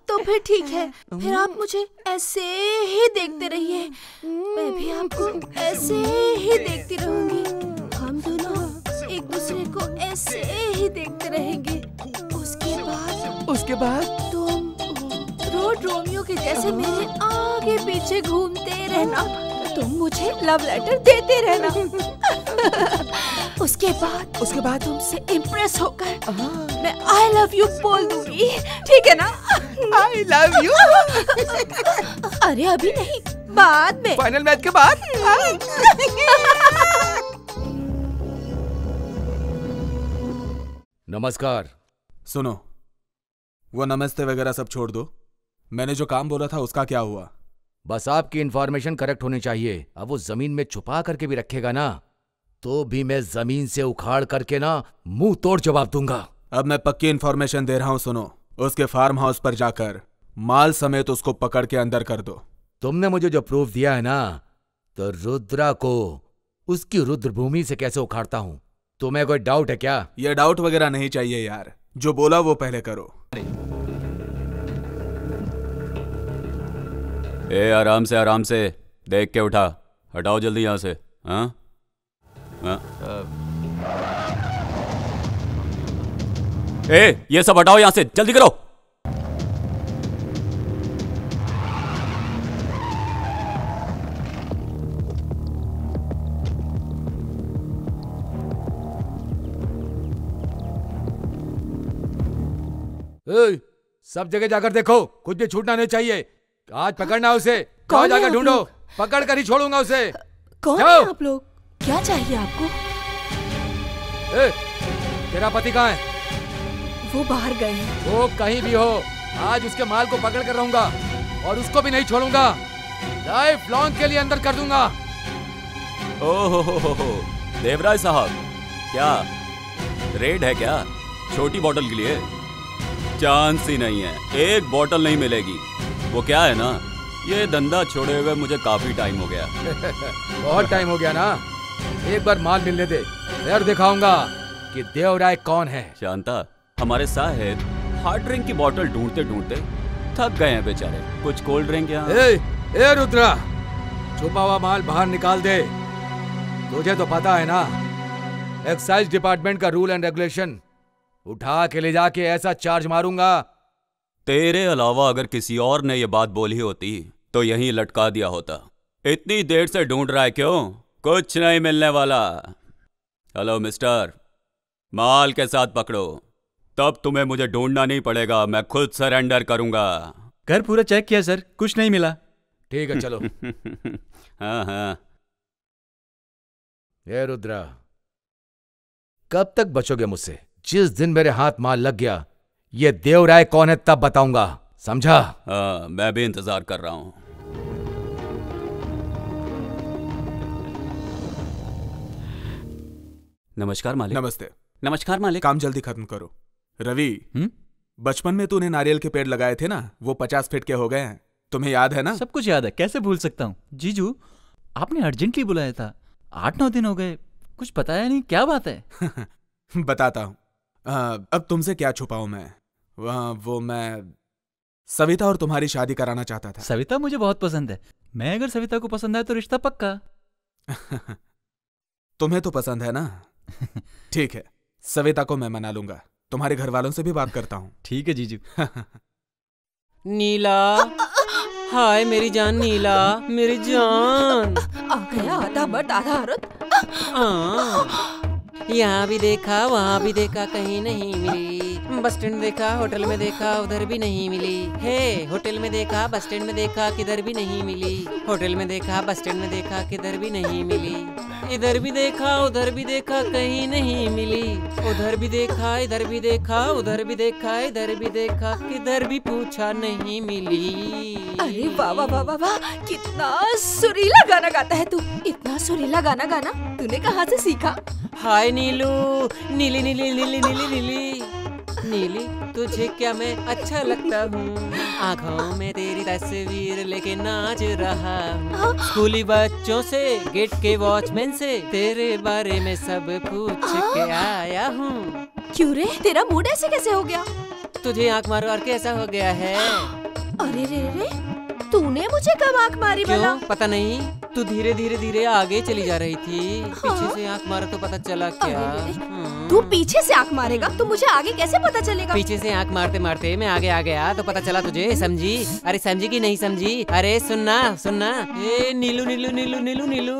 तो फिर ठीक है, फिर आप मुझे ऐसे ही देखते रहिए, मैं भी आपको ऐसे ही देखती रहूंगी। हम दोनों एक दूसरे को ऐसे ही देखते रहेंगे। उसके बाद तुम रोड रोमियो के जैसे मेरे आगे पीछे घूमते रहना, तुम मुझे लव लेटर देते रहना। उसके बाद तुमसे इम्प्रेस होकर मैं आई लव यू बोल दूंगी, ठीक है ना? I love you. अरे अभी नहीं, बाद में, फाइनल मैच के बाद। नमस्कार। सुनो, वो नमस्ते वगैरह सब छोड़ दो। मैंने जो काम बोला था उसका क्या हुआ? बस आपकी इन्फॉर्मेशन करेक्ट होनी चाहिए। अब वो जमीन में छुपा करके भी रखेगा ना, तो भी मैं जमीन से उखाड़ करके ना मुंह तोड़ जवाब दूंगा। अब मैं पक्की इन्फॉर्मेशन दे रहा हूँ, सुनो। उसके फार्म हाउस पर जाकर माल समेत उसको पकड़ के अंदर कर दो। तुमने मुझे जो प्रूफ दिया है ना, तो रुद्रा को उसकी रुद्रभूमि से कैसे उखाड़ता हूँ? तुम्हें कोई डाउट है क्या? ये डाउट वगैरह नहीं चाहिए यार, जो बोला वो पहले करो। आराम से देख के उठा। हटाओ जल्दी यहाँ से। हाँ ये सब हटाओ यहाँ से, जल्दी करो। सब जगह जाकर देखो, कुछ भी छूटना नहीं चाहिए। आज पकड़ना उसे। कौन जाकर ढूंढो, पकड़ कर ही छोड़ूंगा उसे। कौन है आप लोग? क्या चाहिए आपको? तेरा पति कहाँ है? वो बाहर गए हैं। वो कहीं भी हो, आज उसके माल को पकड़ कर रहूंगा और उसको भी नहीं छोड़ूंगा। लाइफ लॉन्ग के लिए अंदर कर दूंगा। ओहो देवराज साहब, क्या रेड है क्या? छोटी बोतल के लिए चांस ही नहीं है, एक बोतल नहीं मिलेगी। वो क्या है ना, ये धंधा छोड़े हुए मुझे काफी टाइम हो गया। बहुत टाइम हो गया ना। एक बार माल मिलने दे, फिर दिखाऊंगा कि देवराय कौन है। शांता, हमारे साहेब हार्ड ड्रिंक की बोतल ढूंढते ढूंढते थक गए हैं बेचारे। कुछ कोल्ड ड्रिंक यहाँ? ए रुद्रा, छुपा हुआ माल बाहर निकाल दे। तुझे तो पता है ना, एक्साइज डिपार्टमेंट का रूल एंड रेगुलेशन। उठा के ले जाके ऐसा चार्ज मारूंगा। तेरे अलावा अगर किसी और ने ये बात बोली होती तो यहीं लटका दिया होता। इतनी देर से ढूंढ रहा है क्यों? कुछ नहीं मिलने वाला। हेलो मिस्टर, माल के साथ पकड़ो, तब तुम्हें मुझे ढूंढना नहीं पड़ेगा। मैं खुद सरेंडर करूंगा। घर पूरा चेक किया सर, कुछ नहीं मिला। ठीक है चलो। हाँ। ये रुद्रा, कब तक बचोगे मुझसे? जिस दिन मेरे हाथ माल लग गया, ये देवराय कौन है तब बताऊंगा, समझा? हाँ, मैं भी इंतजार कर रहा हूं। नमस्कार मालिक। नमस्ते। नमस्कार मालिक। काम जल्दी खत्म करो। रवि, बचपन में तूने नारियल के पेड़ लगाए थे ना, वो 50 फीट के हो गए हैं। तुम्हें याद है ना? सब कुछ याद है, कैसे भूल सकता हूँ। जीजू, आपने अर्जेंटली बुलाया था, 8-9 दिन हो गए, कुछ बताया नहीं, क्या बात है? बताता हूँ। अब तुमसे क्या छुपाऊं मैं। वो मैं सविता और तुम्हारी शादी कराना चाहता था। सविता मुझे बहुत पसंद है। मैं अगर सविता को पसंद आए तो रिश्ता पक्का। तुम्हें तो पसंद है ना? ठीक है, सविता को मैं मना लूंगा। तुम्हारे घर वालों से भी बात करता हूँ। ठीक है जीजू। नीला, हाय मेरी जान नीला, मेरी जान। आ गया आधा मर्द आधा औरत। यहाँ भी देखा वहाँ भी देखा, कहीं नहीं मिली। बस स्टैंड देखा, होटल में देखा, उधर भी नहीं मिली। हे, होटल में देखा, बस स्टैंड में देखा, किधर भी नहीं मिली। होटल में देखा, बस स्टैंड में देखा, किधर भी नहीं मिली। इधर भी देखा, उधर भी देखा, कहीं नहीं मिली। उधर भी देखा, इधर भी देखा, उधर भी देखा, इधर भी देखा, किधर भी पूछा नहीं मिली। अरे वाह वाह वाह वाह वाह, कितना सुरीला गाना गाता है तू। इतना सुरीला गाना गाना तूने कहाँ से सीखा? हाय नीलू, नीली नीली नीली नीली नीली नीली, तुझे क्या मैं अच्छा लगता हूँ। आँखों में तेरी तस्वीर लेके नाच रहा हूँ। स्कूली बच्चों से, गेट के वॉचमैन से तेरे बारे में सब पूछ के आया हूँ। क्यों रे, तेरा मूड ऐसे कैसे हो गया? तुझे आँख मारो और कैसा हो गया है? अरे रे रे, तूने मुझे कब आँख मारी भला? पता नहीं, तू धीरे धीरे धीरे आगे चली जा रही थी। पीछे से आँख मारा तो पता चला क्या? तू पीछे से आँख मारेगा तो मुझे आगे कैसे पता चलेगा? पीछे से आँख मारते मारते मैं आगे आ गया तो पता चला तुझे। समझी? अरे समझी कि नहीं समझी? अरे सुनना सुनना, ए नीलू नीलू नीलू नीलू नीलू।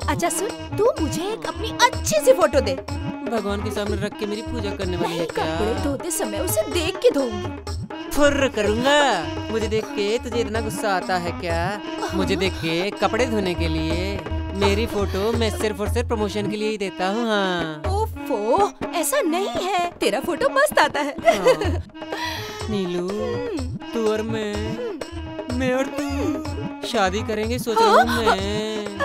अच्छा सुन, तू मुझे एक अपनी अच्छी सी फोटो दे। भगवान के सामने रख के मेरी पूजा करने वाली है क्या? कपड़े धोते समय उसे देख के धोऊंगी। फुर्र करूंगा। मुझे देख के तुझे इतना गुस्सा आता है क्या? मुझे देख के कपड़े धोने के लिए मेरी फोटो मैं सिर्फ और सिर्फ प्रमोशन के लिए ही देता हूँ। हाँ। ओफो, ऐसा नहीं है, तेरा फोटो मस्त आता है। नीलू, तू और मैं और तू शादी करेंगे सोच रहा हूँ मैं।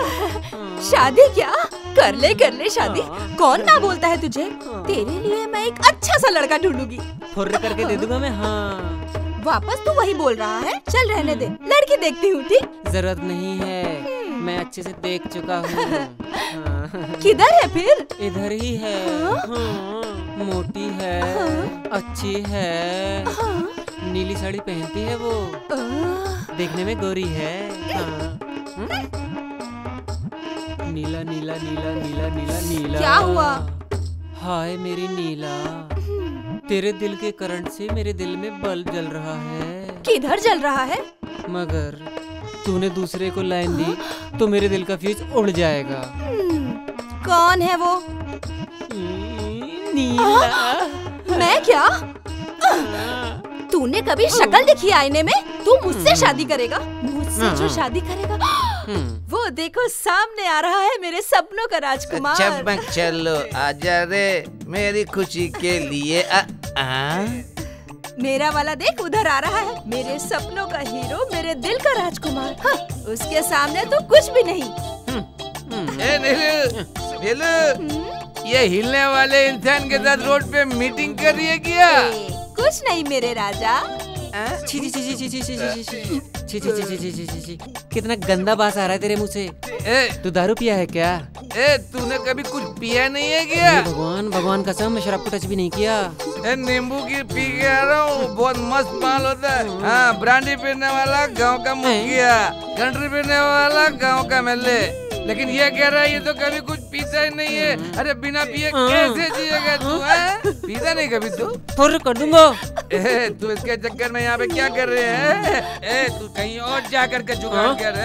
शादी क्या? कर ले शादी। कौन ना बोलता है तुझे? तेरे लिए मैं एक अच्छा सा लड़का ढूंढूंगी। फुर्र करके दे दूंगा मैं। हाँ। वापस तू वही बोल रहा है? चल रहने दे, लड़की देखती हूँ। ठीक? जरूरत नहीं है, मैं अच्छे से देख चुका हूँ। किधर है फिर? इधर ही है। हाँ। मोटी है, अच्छी है, नीली साड़ी पहनती है वो, देखने में गोरी है। हाँ। नीला नीला नीला नीला नीला नीला। क्या हुआ? हाय मेरी नीला, तेरे दिल के करंट से मेरे दिल में बल्ब जल रहा है। किधर जल रहा है? मगर तूने दूसरे को लाइन दी तो मेरे दिल का फ्यूज उड़ जाएगा। कौन है वो? नीला। मैं क्या? तूने कभी शक्ल देखी आईने में? तू मुझसे शादी करेगा? मुझसे जो शादी करेगा वो देखो सामने आ रहा है मेरे सपनों का राजकुमार। चमक चलो आजा रे मेरी खुशी के लिए। मेरा वाला देख उधर आ रहा है, मेरे सपनों का हीरो, मेरे दिल का राजकुमार। हाँ, उसके सामने तो कुछ भी नहीं। नीलू, ये हिलने वाले इंसान के साथ रोड पे मीटिंग कर रही है क्या? कुछ नहीं मेरे राजा। छी छी छी छी छी छी छी छी छी छी छी छी छी, कितना गंदा बास आ रहा है तेरे मुंह से। तू दारू पिया है क्या? तूने कभी कुछ पिया नहीं है क्या? भगवान भगवान कसम, मैं शराब को टच भी नहीं किया। नींबू की पी के आ रहा हूँ, बहुत मस्त माल होता है। हाँ, ब्रांडी पीने वाला गांव का मुखिया, कंट्री पीने वाला गांव का एमएलए, लेकिन ये कह रहा है ये तो कभी कुछ पीता ही नहीं है। अरे बिना पिए कैसे जिएगा तू? पीता नहीं कभी तू? फुर्र कर दूंगा। तू इसके चक्कर में यहाँ पे क्या कर रहे हैं? तू कहीं और जा करके जुगाड़ कर।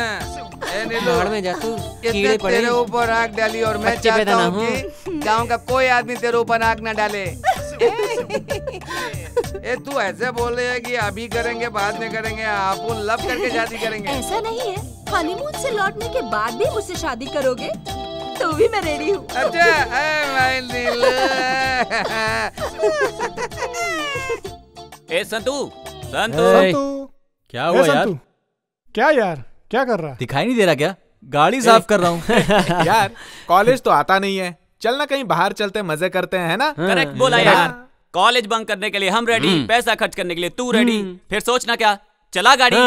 बाहर में जा तू, कीड़े पड़े। तेरे ऊपर आग डाली और मैं चाहता हूँ कि गाँव का कोई आदमी तेरे ऊपर आग न डाले। तू ऐसे बोल रही है कि अभी करेंगे बाद में करेंगे, आप लव करके शादी करेंगे। ऐसा नहीं है, हनीमून से लौटने के बाद भी मुझसे शादी करोगे तो भी मैं रेडी हूँ। अच्छा, संतू क्या हुआ यार? क्या यार, क्या कर रहा? दिखाई नहीं दे रहा क्या? गाड़ी साफ कर रहा हूँ। यार कॉलेज तो आता नहीं है, चलना कहीं बाहर चलते मजे करते हैं, है ना? करेक्ट बोला यार। कॉलेज बंक करने के लिए हम रेडी, पैसा खर्च करने के लिए तू रेडी, फिर सोचना क्या, चला गाड़ी।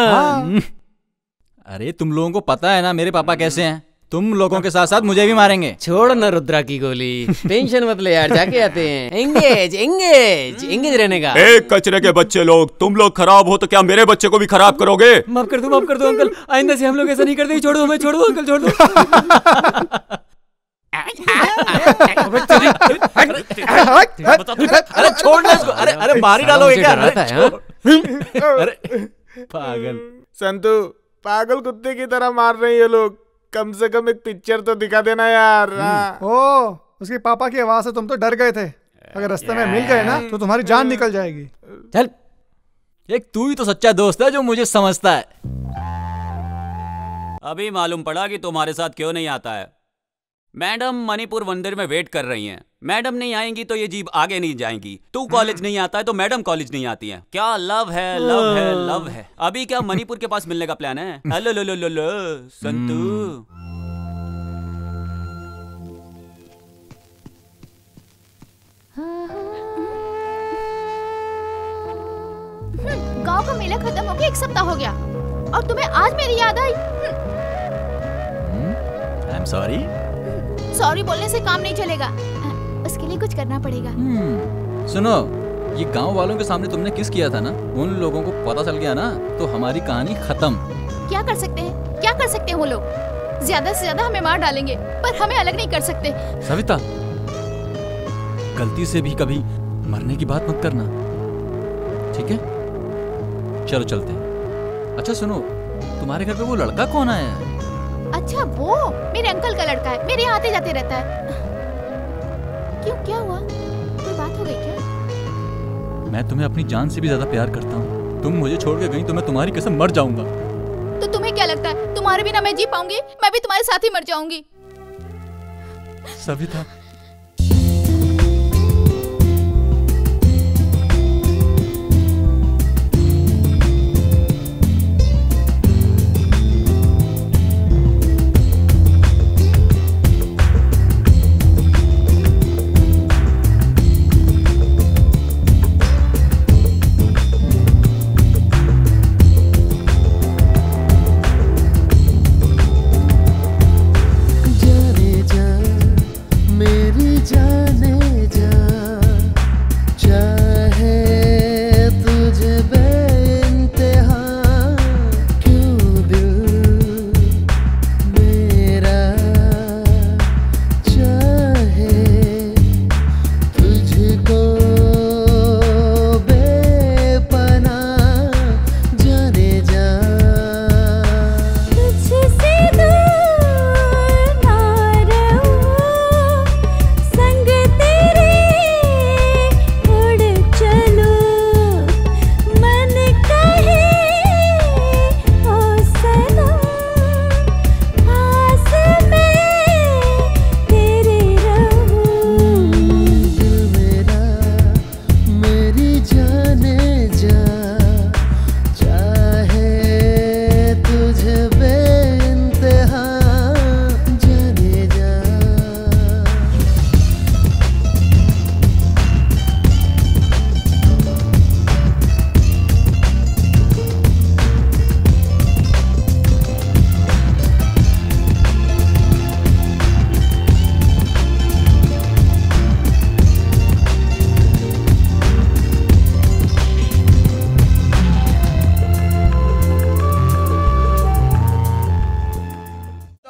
अरे तुम लोगों को पता है ना मेरे पापा कैसे हैं, तुम लोगों के साथ साथ मुझे भी मारेंगे। छोड़ ना रुद्रा की गोली, टेंशन मत ले यार, जाके आते हैं। एंगेज एंगेज एंगेज रहने का। एक कचरे के बच्चे लोग, तुम लोग खराब हो तो क्या मेरे बच्चे को भी खराब करोगे? माफ कर दो अंकल, आइंदा से हम लोग ऐसा नहीं करते। छोड़ दो हमें, छोड़ दो अंकल, छोड़ दो। अरे छोड़ना इसको, अरे मार ही डालोगे क्या? अरे पागल संतू, पागल कुत्ते की तरह मार रहे हैं ये लोग। कम से कम एक पिक्चर तो दिखा देना यार। ओ, उसके पापा की आवाज से तुम तो डर गए थे। अगर रास्ते में मिल गए ना तो तुम्हारी जान निकल जाएगी। चल, एक तू ही तो सच्चा दोस्त है जो मुझे समझता है। अभी मालूम पड़ा कि तुम्हारे साथ क्यों नहीं आता है। मैडम मणिपुर मंदिर में वेट कर रही हैं। मैडम नहीं आएंगी तो ये जीप आगे नहीं जाएंगी। तू कॉलेज नहीं आता है तो मैडम कॉलेज नहीं आती है। क्या लव है, लव है, लव है। अभी क्या मणिपुर के पास मिलने का प्लान है? हेलो लो लो लो लो संतू। गांव का मेला खत्म हो गया, 1 सप्ताह हो गया और तुम्हें आज मेरी याद आई। I am sorry. सॉरी बोलने से काम नहीं चलेगा, उसके लिए कुछ करना पड़ेगा। सुनो, ये गांव वालों के सामने तुमने किस किया था ना, उन लोगों को पता चल गया ना तो हमारी कहानी खत्म। क्या कर सकते हैं, क्या कर सकते हैं वो लोग? ज्यादा से ज्यादा हमें मार डालेंगे पर हमें अलग नहीं कर सकते। सविता, गलती से भी कभी मरने की बात मत करना, ठीक है? चलो चलते हैं। अच्छा सुनो, तुम्हारे घर पे वो लड़का कौन आया है? अच्छा वो मेरे अंकल का लड़का है, मेरे यहाँ आते जाते रहता है। क्यों, क्या हुआ? कोई बात हो गई क्या? मैं तुम्हें अपनी जान से भी ज्यादा प्यार करता हूँ। तुम मुझे छोड़ के गई तो मैं तुम्हारी कसम मर जाऊंगा। तो तुम्हें क्या लगता है तुम्हारे बिना मैं जी पाऊंगी? मैं भी तुम्हारे साथ ही मर जाऊंगी। सविता,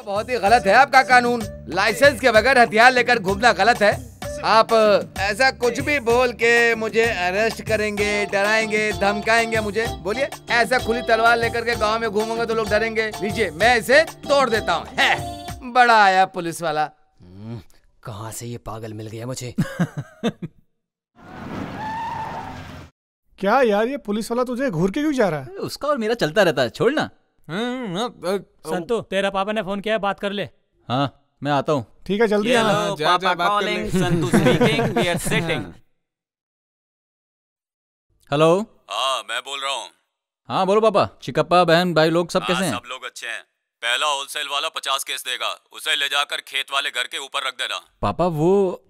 बहुत ही गलत है आपका कानून। लाइसेंस के बगैर हथियार लेकर घूमना गलत है। आप ऐसा कुछ भी बोल के मुझे अरेस्ट करेंगे, डराएंगे, धमकाएंगे मुझे? बोलिए, ऐसा खुली तलवार लेकर के गांव में घूमूंगा तो लोग डरेंगे? लीजिए, मैं इसे तोड़ देता हूँ। बड़ा आया पुलिस वाला। कहाँ से ये पागल मिल गया मुझे? क्या यार, ये पुलिस वाला तुझे घूर के क्यों जा रहा है? उसका और मेरा चलता रहता है, छोड़ना। संतू, तेरा पापा ने फोन किया है, बात कर ले। हाँ, मैं आता हूँ। ठीक है, जल्दी आना। पापा calling, Santu speaking, we are sitting. Hello. हाँ, मैं बोल रहा हूँ। हाँ बोलो पापा। चिकप्पा, बहन, भाई लोग सब कैसे हैं? सब लोग अच्छे हैं। पहला होलसेल वाला 50 केस देगा, उसे ले जाकर खेत वाले घर के ऊपर रख देना। पापा वो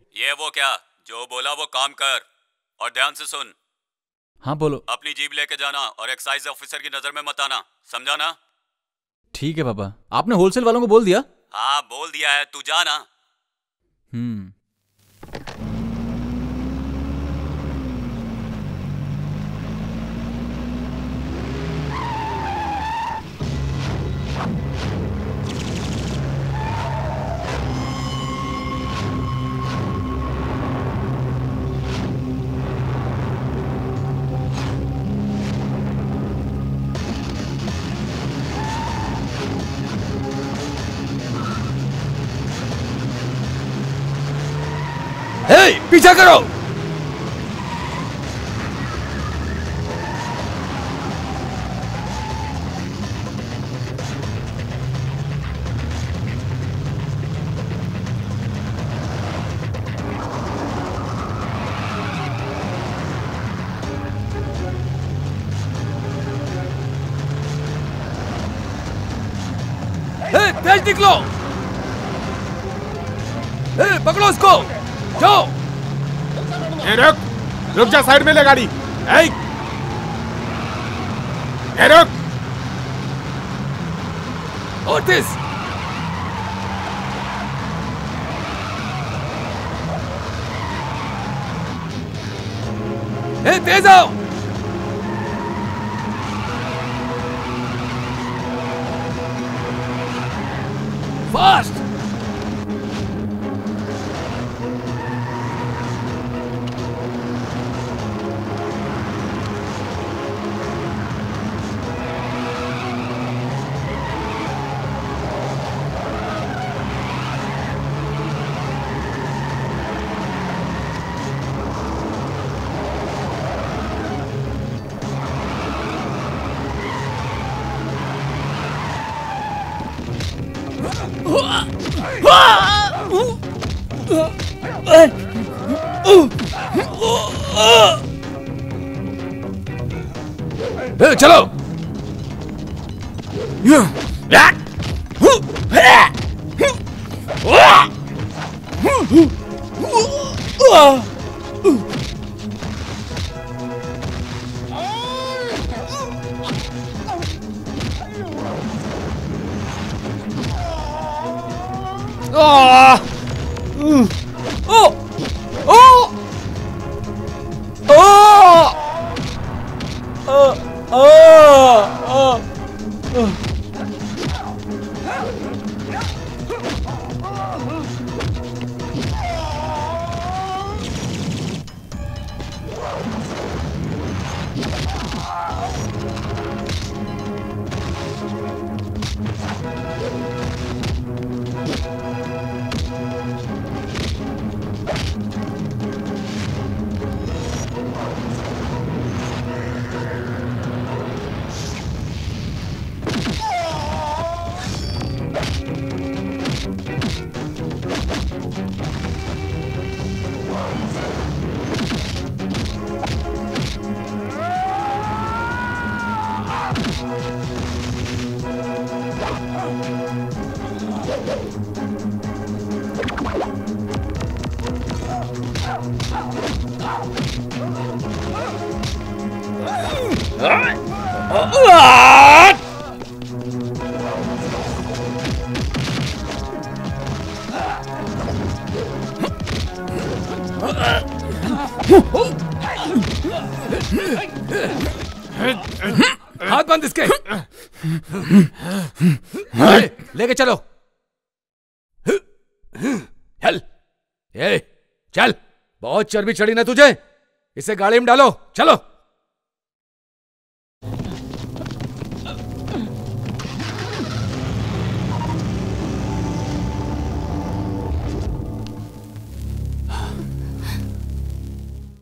क्या, जो बोला वो काम कर। और ध्यान से सुन। हाँ बोलो। अपनी जीप लेके जाना और एक्साइज ऑफिसर की नजर में मत आना, समझा ना? ठीक है पापा। आपने होलसेल वालों को बोल दिया? हाँ बोल दिया है, तू जा ना। पीछा करो। तेज निकलो। पकड़ो उसको, जाओ। रुक जा, साइड में ले गाड़ी। रुक। ओटिस, तेज आओ। फास्ट। चलो। हाथ बंद इसके। लेके चलो। चल, चल। बहुत चर्बी चढ़ी ना तुझे, इसे गाड़ी में डालो। चलो।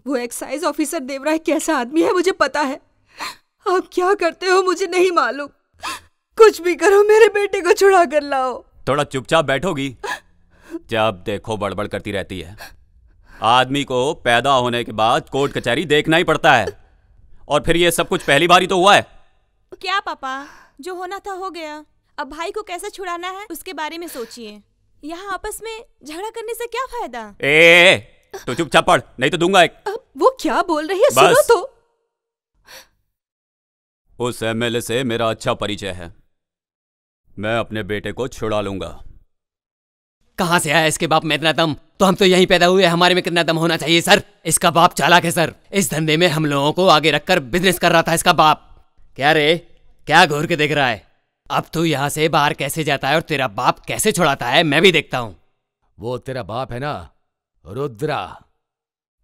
वो एक्साइज ऑफिसर देवराय कैसा आदमी है मुझे पता है। आप क्या करते हो मुझे नहीं मालूम। कुछ भी करो, मेरे बेटे को छुड़ा कर लाओ। थोड़ा चुपचाप बैठोगी? जब देखो बड़बड़ करती रहती है। आदमी को पैदा होने के बाद कोर्ट कचहरी देखना ही पड़ता है, और फिर ये सब कुछ पहली बार ही तो हुआ है। क्या पापा, जो होना था हो गया। अब भाई को कैसे छुड़ाना है उसके बारे में सोचिए। यहाँ आपस में झगड़ा करने से क्या फायदा? तो चुपचाप पढ़, नहीं तो दूंगा एक। वो क्या बोल रही है, बस। सुनो तो। उस एमएलए से मेरा अच्छा परिचय है, मैं अपने बेटे को छुड़ा लूंगा। कहाँ से आया इसके बाप में इतना दम? तो हम तो यहीं पैदा हुए, हमारे में कितना दम होना चाहिए सर? इसका बाप चालाक है सर, इस धंधे में हम लोगों को आगे रखकर बिजनेस कर रहा था इसका बाप। क्या रे, क्या घूर के देख रहा है? अब तू यहाँ से बाहर कैसे जाता है और तेरा बाप कैसे छुड़ाता है, मैं भी देखता हूँ। वो तेरा बाप है ना, रुद्रा,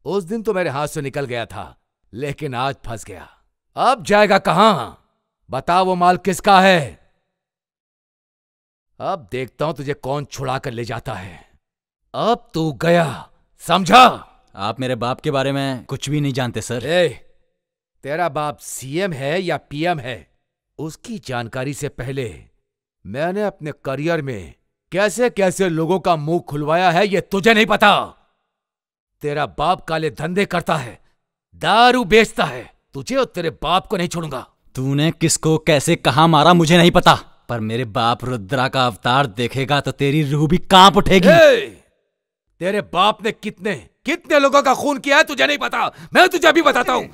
उस दिन तो मेरे हाथ से निकल गया था, लेकिन आज फंस गया। अब जाएगा कहां? बता वो माल किसका है? अब देखता हूं तुझे कौन छुड़ा कर ले जाता है। अब तू गया, समझा? आप मेरे बाप के बारे में कुछ भी नहीं जानते सर। तेरा बाप सीएम है या पीएम है, उसकी जानकारी से पहले मैंने अपने करियर में कैसे कैसे लोगों का मुंह खुलवाया है ये तुझे नहीं पता। तेरा बाप काले धंधे करता है, दारू बेचता है, तुझे और तेरे बाप को नहीं छोड़ूंगा। तूने किसको कैसे कहां मारा मुझे नहीं पता, पर मेरे बाप रुद्रा का अवतार देखेगा तो तेरी रूह भी कांप उठेगी। तेरे बाप ने कितने कितने लोगों का खून किया है तुझे नहीं पता, मैं तुझे अभी बताता हूं।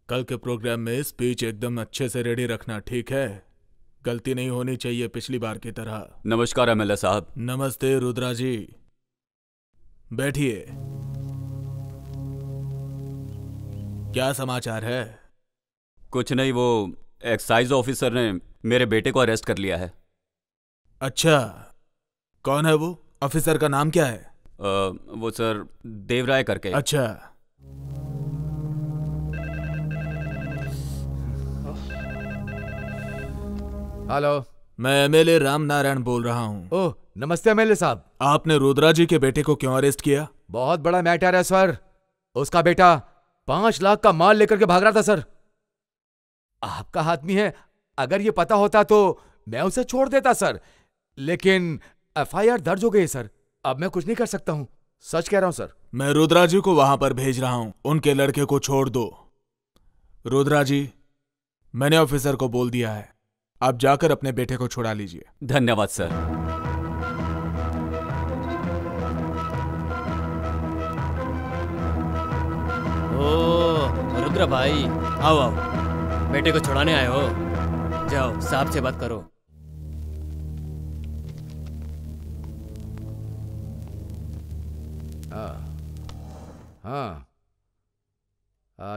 कल के प्रोग्राम में स्पीच एकदम अच्छे से रेडी रखना, ठीक है? गलती नहीं होनी चाहिए पिछली बार की तरह। नमस्कार एमएलए साहब। नमस्ते रुद्रा जी, बैठिए। क्या समाचार है? कुछ नहीं, वो एक्साइज ऑफिसर ने मेरे बेटे को अरेस्ट कर लिया है। अच्छा, कौन है वो? ऑफिसर का नाम क्या है? वो सर देवराय करके। अच्छा, हेलो, मैं एमएलए राम नारायण बोल रहा हूँ। ओह, नमस्ते एमएलए साहब। आपने रुद्रा जी के बेटे को क्यों अरेस्ट किया? बहुत बड़ा मैटर है सर। उसका बेटा 5 लाख का माल लेकर के भाग रहा था सर। आपका आदमी है, अगर ये पता होता तो मैं उसे छोड़ देता सर, लेकिन एफआईआर दर्ज हो गई सर, अब मैं कुछ नहीं कर सकता हूँ, सच कह रहा हूँ सर। मैं रुद्रा जी को वहां पर भेज रहा हूँ, उनके लड़के को छोड़ दो। रुद्रा जी, मैंने ऑफिसर को बोल दिया है, आप जाकर अपने बेटे को छुड़ा लीजिए। धन्यवाद सर। ओ रुद्र भाई, आओ आओ, बेटे को छुड़ाने आए हो? जाओ साहब से बात करो। हाँ,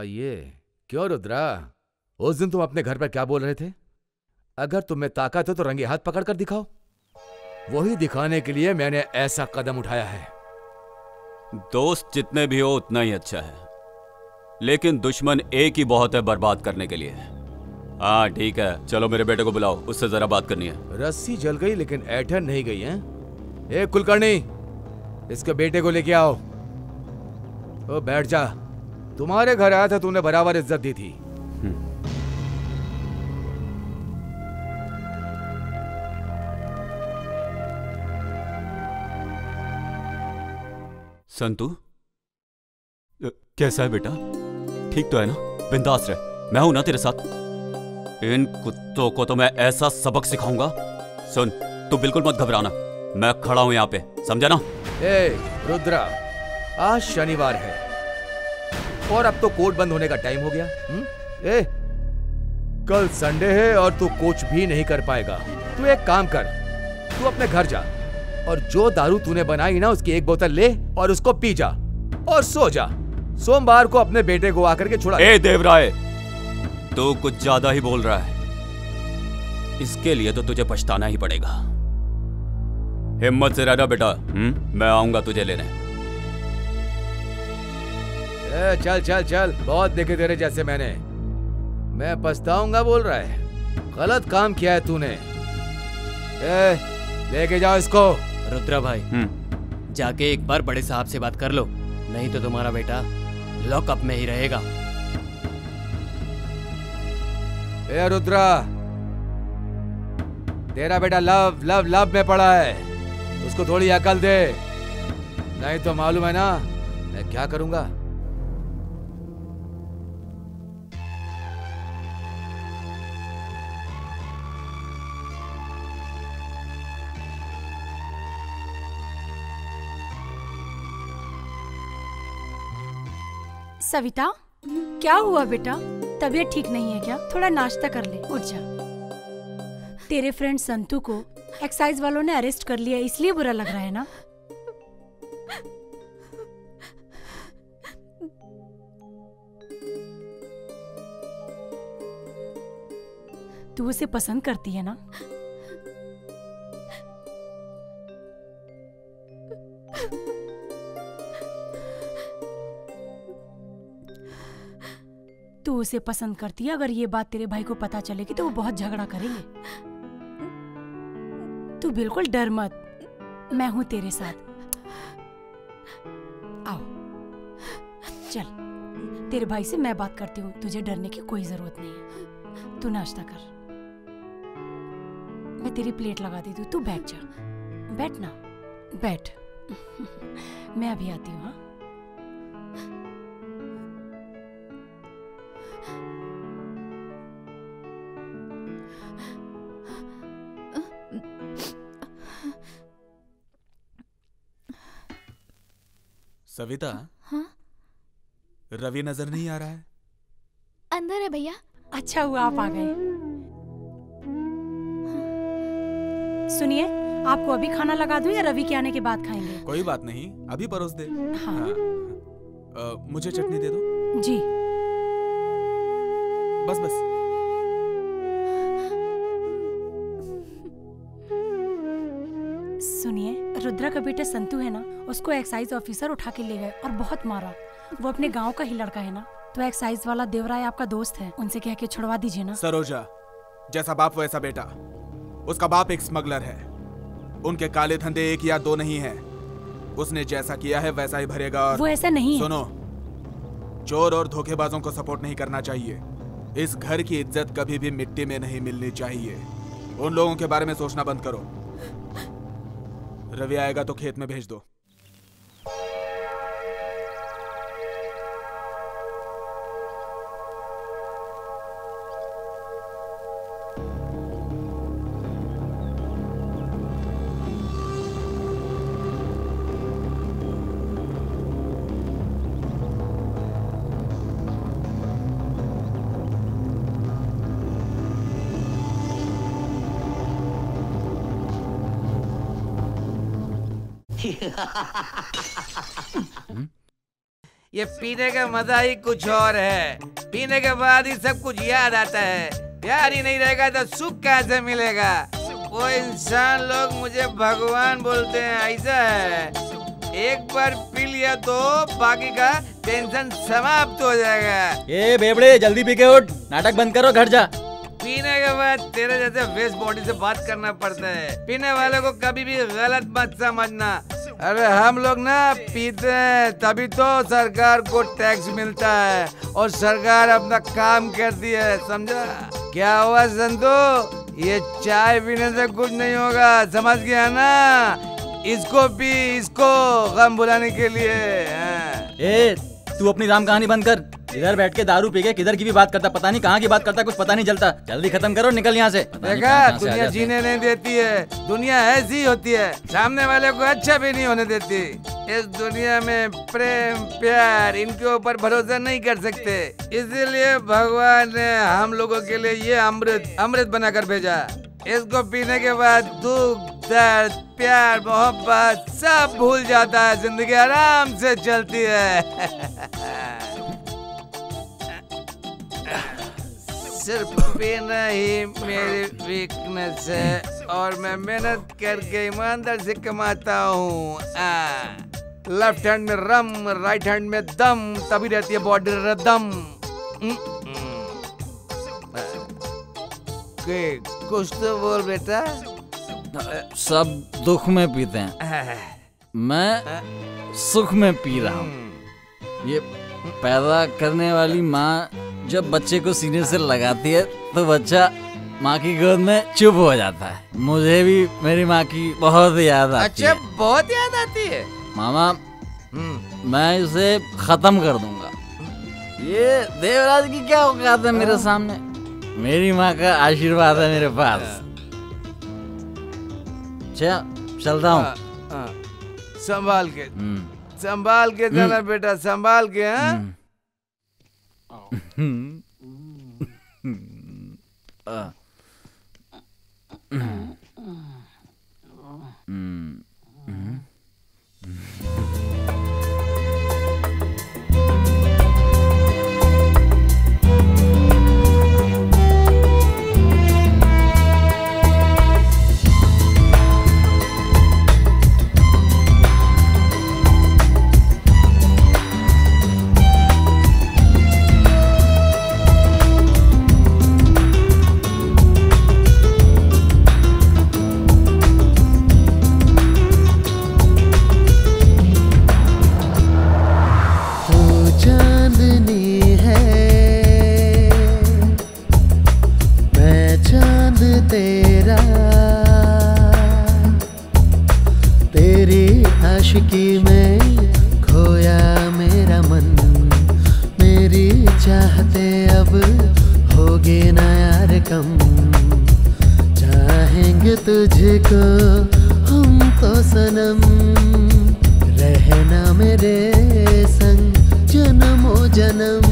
ये क्यों रुद्रा, उस दिन तुम अपने घर पर क्या बोल रहे थे? अगर तुम में ताकत हो तो रंगे हाथ पकड़ कर दिखाओ। वही दिखाने के लिए मैंने ऐसा कदम उठाया है। दोस्त जितने भी हो उतना ही अच्छा है, लेकिन दुश्मन एक ही बहुत है बर्बाद करने के लिए। हाँ ठीक है, चलो मेरे बेटे को बुलाओ, उससे जरा बात करनी है। रस्सी जल गई लेकिन ऐठन नहीं गई है। ए कुलकर्णी, इसके बेटे को लेके आओ। ओ बैठ जा, तुम्हारे घर आया था, तूने बराबर इज्जत दी थी। संतू, कैसा है बेटा? ठीक तो है ना? बिंदास रह, मैं हूं ना तेरे साथ। इन कुत्तों को तो मैं ऐसा सबक सिखाऊंगा। सुन, तू बिल्कुल मत घबराना, मैं खड़ा हूं यहाँ पे, समझा ना? ए रुद्रा, आज शनिवार है और अब तो कोर्ट बंद होने का टाइम हो गया। ए, कल संडे है और तू कुछ भी नहीं कर पाएगा। तू एक काम कर, तू अपने घर जा और जो दारू तूने बनाई ना उसकी एक बोतल ले और उसको पी जा और सो जा। सोमवार को अपने बेटे को आकर के छुड़ा। ए देवराय, तू कुछ ज्यादा ही बोल रहा है, इसके लिए तो तुझे पछताना ही पड़ेगा। हिम्मत से रहना बेटा, मैं आऊंगा तुझे लेने। चल चल चल, बहुत देखे तेरे जैसे मैंने। मैं पछताऊंगा बोल रहा है, गलत काम किया है तूने। लेके जाओ इसको। रुद्रा भाई, जाके एक बार बड़े साहब से बात कर लो, नहीं तो तुम्हारा बेटा लॉकअप में ही रहेगा। ए रुद्रा, तेरा बेटा लव लव लव में पड़ा है, उसको थोड़ी अकल दे, नहीं तो मालूम है ना मैं क्या करूंगा। सविता, क्या हुआ बेटा? तबीयत ठीक नहीं है क्या? थोड़ा नाश्ता कर ले, उठ जा। तेरे फ्रेंड संतू को एक्साइज वालों ने अरेस्ट कर लिया, इसलिए बुरा लग रहा है ना? तू उसे पसंद करती है ना? तू उसे पसंद करती है। अगर ये बात तेरे भाई को पता चलेगी तो वो बहुत झगड़ा करेंगे। तू बिल्कुल डर मत, मैं हूं तेरे साथ। आओ चल, तेरे भाई से मैं बात करती हूँ, तुझे डरने की कोई जरूरत नहीं है। तू नाश्ता कर, मैं तेरी प्लेट लगा देती हूँ, तू बैठ जा। बैठ ना, बैठ। मैं अभी आती हूँ। हाँ, सविता। हाँ? रवि नजर नहीं आ रहा है? अंदर है भैया। अच्छा हुआ आप आ गए। सुनिए, आपको अभी खाना लगा दूं या रवि के आने के बाद खाएंगे? कोई बात नहीं, अभी परोस दे। हाँ। मुझे चटनी दे दो। जी। बस बस। सुनिए, रुद्रा का बेटा संतू है ना, उसको एक्साइज ऑफिसर उठा के ले गए और बहुत मारा। वो अपने गांव का ही लड़का है ना, तो एक्साइज वाला देवराय आपका दोस्त है, उनसे कह के छुड़वा दीजिए ना। सरोजा, जैसा बाप वैसा बेटा। उसका बाप एक स्मगलर है, उनके काले धंधे एक या दो नहीं है। उसने जैसा किया है वैसा ही भरेगा। और वो ऐसा नहीं है। सुनो, चोर और धोखेबाजों को सपोर्ट नहीं करना चाहिए। इस घर की इज्जत कभी भी मिट्टी में नहीं मिलनी चाहिए। उन लोगों के बारे में सोचना बंद करो। रवि आएगा तो खेत में भेज दो। ये पीने का मजा ही कुछ और है। पीने के बाद ही सब कुछ याद आता है। प्यार ही नहीं रहेगा तो सुख कैसे मिलेगा? वो इंसान लोग मुझे भगवान बोलते हैं, ऐसा है। एक बार पी लिया तो बाकी का टेंशन समाप्त हो जाएगा। ये बेबड़े, जल्दी पी के उठ, नाटक बंद करो, घर जा। पीने के बाद तेरे जैसे वेस्ट बॉडी से बात करना पड़ता है। पीने वाले को कभी भी गलत मत समझना। अरे हम लोग ना पीते हैं तभी तो सरकार को टैक्स मिलता है और सरकार अपना काम करती है, समझा? क्या हुआ संतू? ये चाय पीने से कुछ नहीं होगा, समझ गया ना? इसको पी, इसको गम भुलाने के लिए। ए, तू अपनी राम कहानी बंद कर। इधर बैठ के दारू पी के किधर की भी बात करता, पता नहीं कहाँ की बात करता, कुछ पता नहीं चलता। जल्दी खत्म करो, निकल यहाँ से। देखा, दुनिया जीने नहीं देती है। दुनिया ऐसी होती है, सामने वाले को अच्छा भी नहीं होने देती। इस दुनिया में प्रेम प्यार इनके ऊपर भरोसा नहीं कर सकते। इसीलिए भगवान ने हम लोगों के लिए ये अमृत बनाकर भेजा। इसको पीने के बाद दुख दर्द प्यार मोहब्बत सब भूल जाता है, जिंदगी आराम से चलती है। सिर्फ पीना ही मेरी वीकनेस है और मैं मेहनत करके ईमानदार से कमाता हूँ। लेफ्ट हैंड में रम, राइट हैंड में दम, तभी रहती है बॉडी रदम। कुछ तो बोल बेटा। सब दुख में पीते हैं, मैं सुख में पी रहा हूँ। ये पैदा करने वाली माँ जब बच्चे को सीने से लगाती है तो बच्चा माँ की गोद में चुप हो जाता है। मुझे भी मेरी माँ की बहुत याद आती है। अच्छा, बहुत याद आती है मामा। मैं इसे खत्म कर दूंगा। ये देवराज की क्या औकात है मेरे सामने? मेरी माँ का आशीर्वाद है मेरे पास। चलता हूँ। संभाल के जाना बेटा, संभाल के। हाँ? आशिकी में खोया मेरा मन, मेरी चाहते अब होगे ना यार कम। चाहेंगे तुझको हम तो सनम, रहना मेरे संग जन्मों जन्म।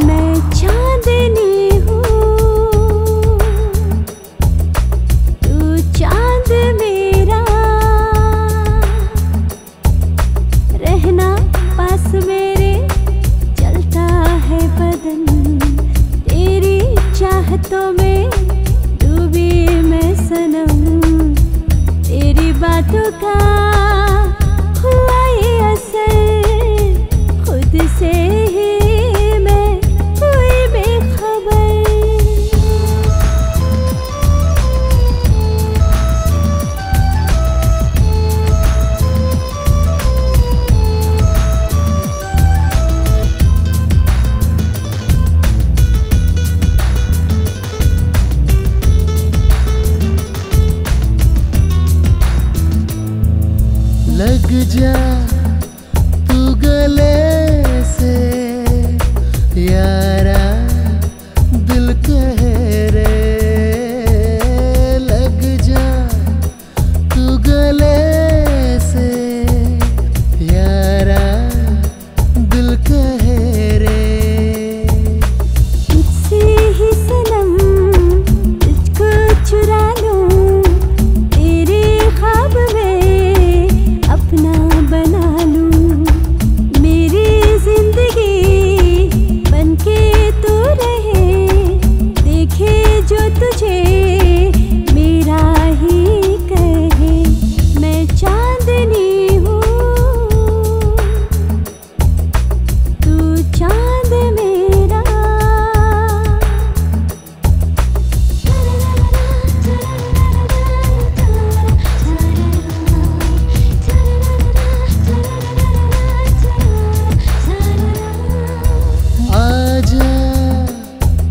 मैं चांदनी चांद मेरा, रहना पास मेरे, चलता है बदन तेरी चाहतों में, डूबी मैं सनम। तेरी बातों का हुआ ये असर, खुद से ही मैं हुई बेखबर। लग जा तू गले से यारा, दिल कह रे। लग जा तू गले से यारा, दिल कह रे। तुझसे ही सनम तुझको चुरा लूं, तेरे ख्वाब में अपना बना लूं। मेरी जिंदगी बनके तू रहे, देखे जो तुझे मेरा ही कहे। मैं चांदनी हूँ, तू चांद मेरा। आजा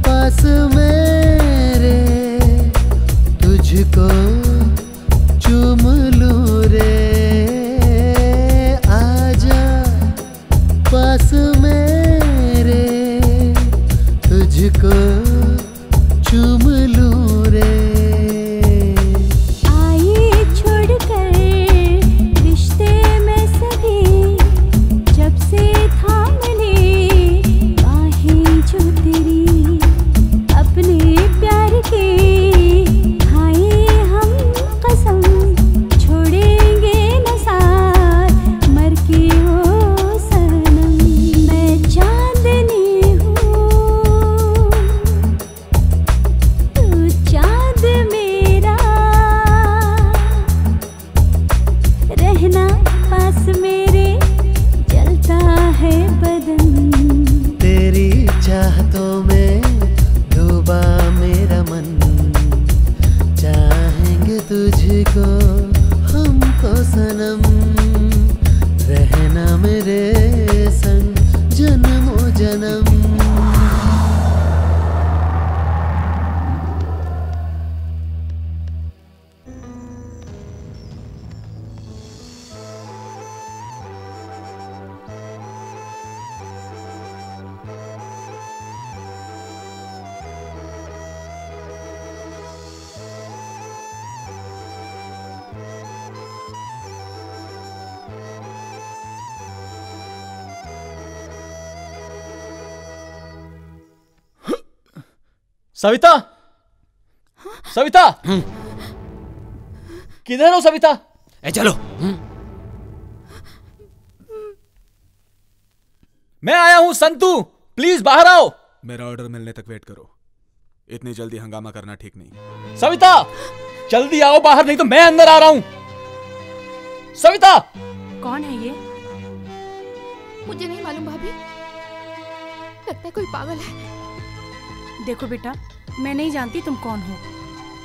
पास मेरे, तुझको चूम लूं रे। आजा पास मेरे, तुझको चूम लूं रे। आइए छोड़कर रिश्ते में सभी, जब से थाम ले बाहें जो तेरी, अपने प्यार की खाए हम कसम। छोड़ेंगे न साथ मर के हो सनम। मैं चांदनी हूँ, तू चांद सविता, सविता, किधर हो सविता? चलो। मैं आया हूं संतू, प्लीज बाहर आओ। मेरा ऑर्डर मिलने तक वेट करो, इतनी जल्दी हंगामा करना ठीक नहीं। सविता जल्दी आओ बाहर, नहीं तो मैं अंदर आ रहा हूं। सविता। कौन है ये? मुझे नहीं मालूम भाभी, लगता है कोई पागल है। देखो बेटा, मैं नहीं जानती तुम कौन हो,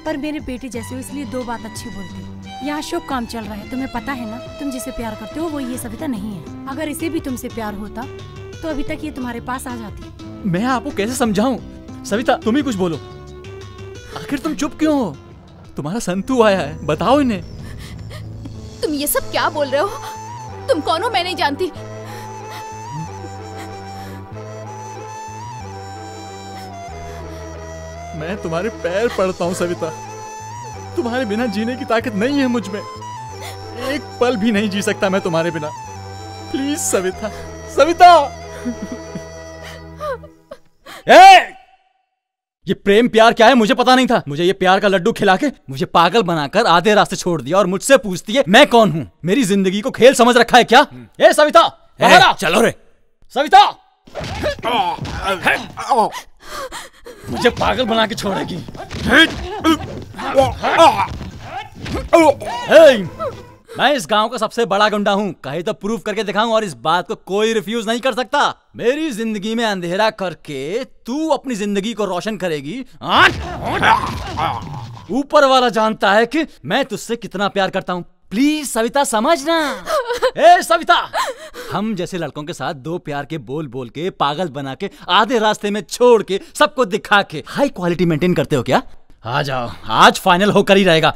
पर मेरे बेटे जैसे हो इसलिए दो बात अच्छी बोलती हूँ। यहाँ शुभ काम चल रहा है, तुम्हें पता है ना, तुम जिसे प्यार करते हो वो ये सविता नहीं है। अगर इसे भी तुमसे प्यार होता तो अभी तक ये तुम्हारे पास आ जाती। मैं आपको कैसे समझाऊं? सविता तुम ही कुछ बोलो, आखिर तुम चुप क्यों हो? तुम्हारा संतू आया है, बताओ इन्हें। तुम ये सब क्या बोल रहे हो? तुम कौन हो? मैं नहीं जानती। मैं तुम्हारे पैर पड़ता हूँ सविता, तुम्हारे बिना जीने की ताकत नहीं है मुझ में। एक पल भी नहीं जी सकता मैं तुम्हारे बिना। प्लीज सविता, सविता। ये प्रेम प्यार क्या है मुझे पता नहीं था। मुझे ये प्यार का लड्डू खिला के मुझे पागल बनाकर आधे रास्ते छोड़ दिया और मुझसे पूछती है मैं कौन हूँ। मेरी जिंदगी को खेल समझ रखा है क्या? ए सविता बाहर आ। चलो रे सविता। मुझे पागल बना के छोड़ेगी। मैं इस गांव का सबसे बड़ा गुंडा हूँ, कहे तो प्रूफ करके दिखाऊं और इस बात को कोई रिफ्यूज नहीं कर सकता। मेरी जिंदगी में अंधेरा करके तू अपनी जिंदगी को रोशन करेगी। ऊपर वाला जानता है कि मैं तुझसे कितना प्यार करता हूँ। प्लीज सविता समझना। ए सविता, हम जैसे लड़कों के साथ दो प्यार के बोल बोल के पागल बना के आधे रास्ते में छोड़ के सबको दिखा के हाई क्वालिटी मेंटेन करते हो क्या? आ जाओ, आज फाइनल होकर ही रहेगा।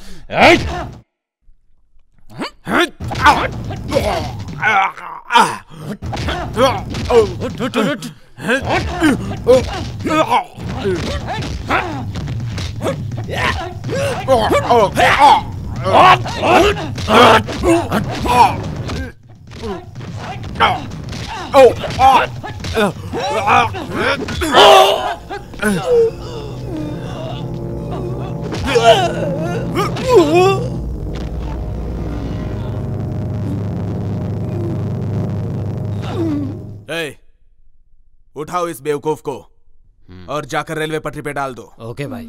उठाओ इस बेवकूफ को और जाकर रेलवे पटरी पे डाल दो। ओके भाई।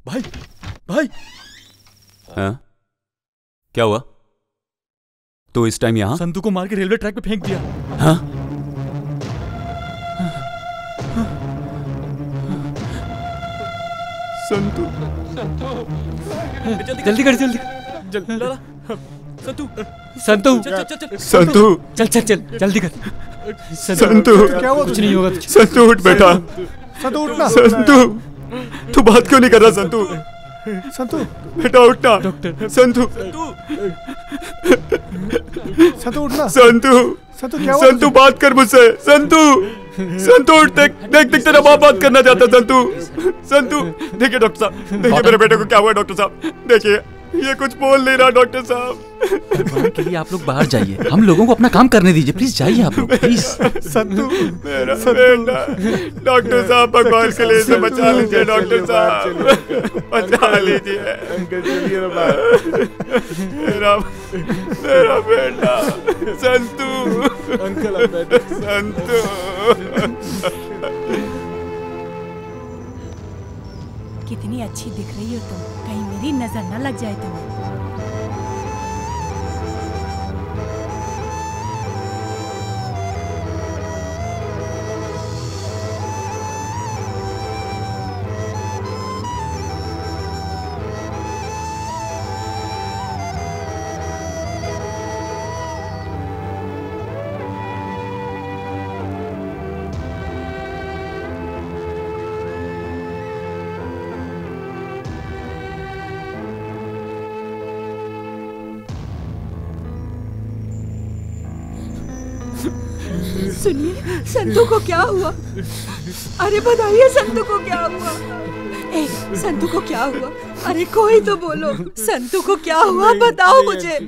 भाई भाई। हाँ? क्या हुआ? तो इस टाइम यहाँ? संतू को मार के रेलवे ट्रैक पे फेंक दिया। हाँ? संतू, जल्दी कर, जल्दी संतू, संतू, संतू, चल चल चल जल्दी कर। संतू, क्या हुआ? कुछ नहीं होगा। संतू उठ बेटा। संतू उठना। संतू, तू बात क्यों नहीं कर रहा? संतू, संतू बेटा उठना। डॉक्टर, संतू, संतू उठना। संतू, संतू क्या हुआ? संतू बात कर मुझसे। संतू, संतू उठ, देख देख देख तेरा बाप बात करना चाहता है। संतू, संतू, देखिए डॉक्टर साहब, देखिए मेरे बेटे को क्या हुआ। डॉक्टर साहब देखिए, ये कुछ बोल नहीं रहा। डॉक्टर साहब के लिए आप लोग बाहर जाइए, हम लोगों को अपना काम करने दीजिए। प्लीज जाइए आप लोग, प्लीज। संतू, मेरा बेटा। डॉक्टर साहब भगवान के लिए इसे बचा लीजिए। डॉक्टर साहब बचा लीजिए। मेरा बेटा संतू। अंकल बेटा संतू। कितनी अच्छी दिख रही हो तुम, कहीं मेरी नजर न लग जाए तुम्हें। सुनिए, संतू को क्या हुआ? अरे बताइए संतू को क्या हुआ? ए, संतू को क्या हुआ? अरे कोई तो बोलो, संतू को क्या हुआ बताओ मुझे,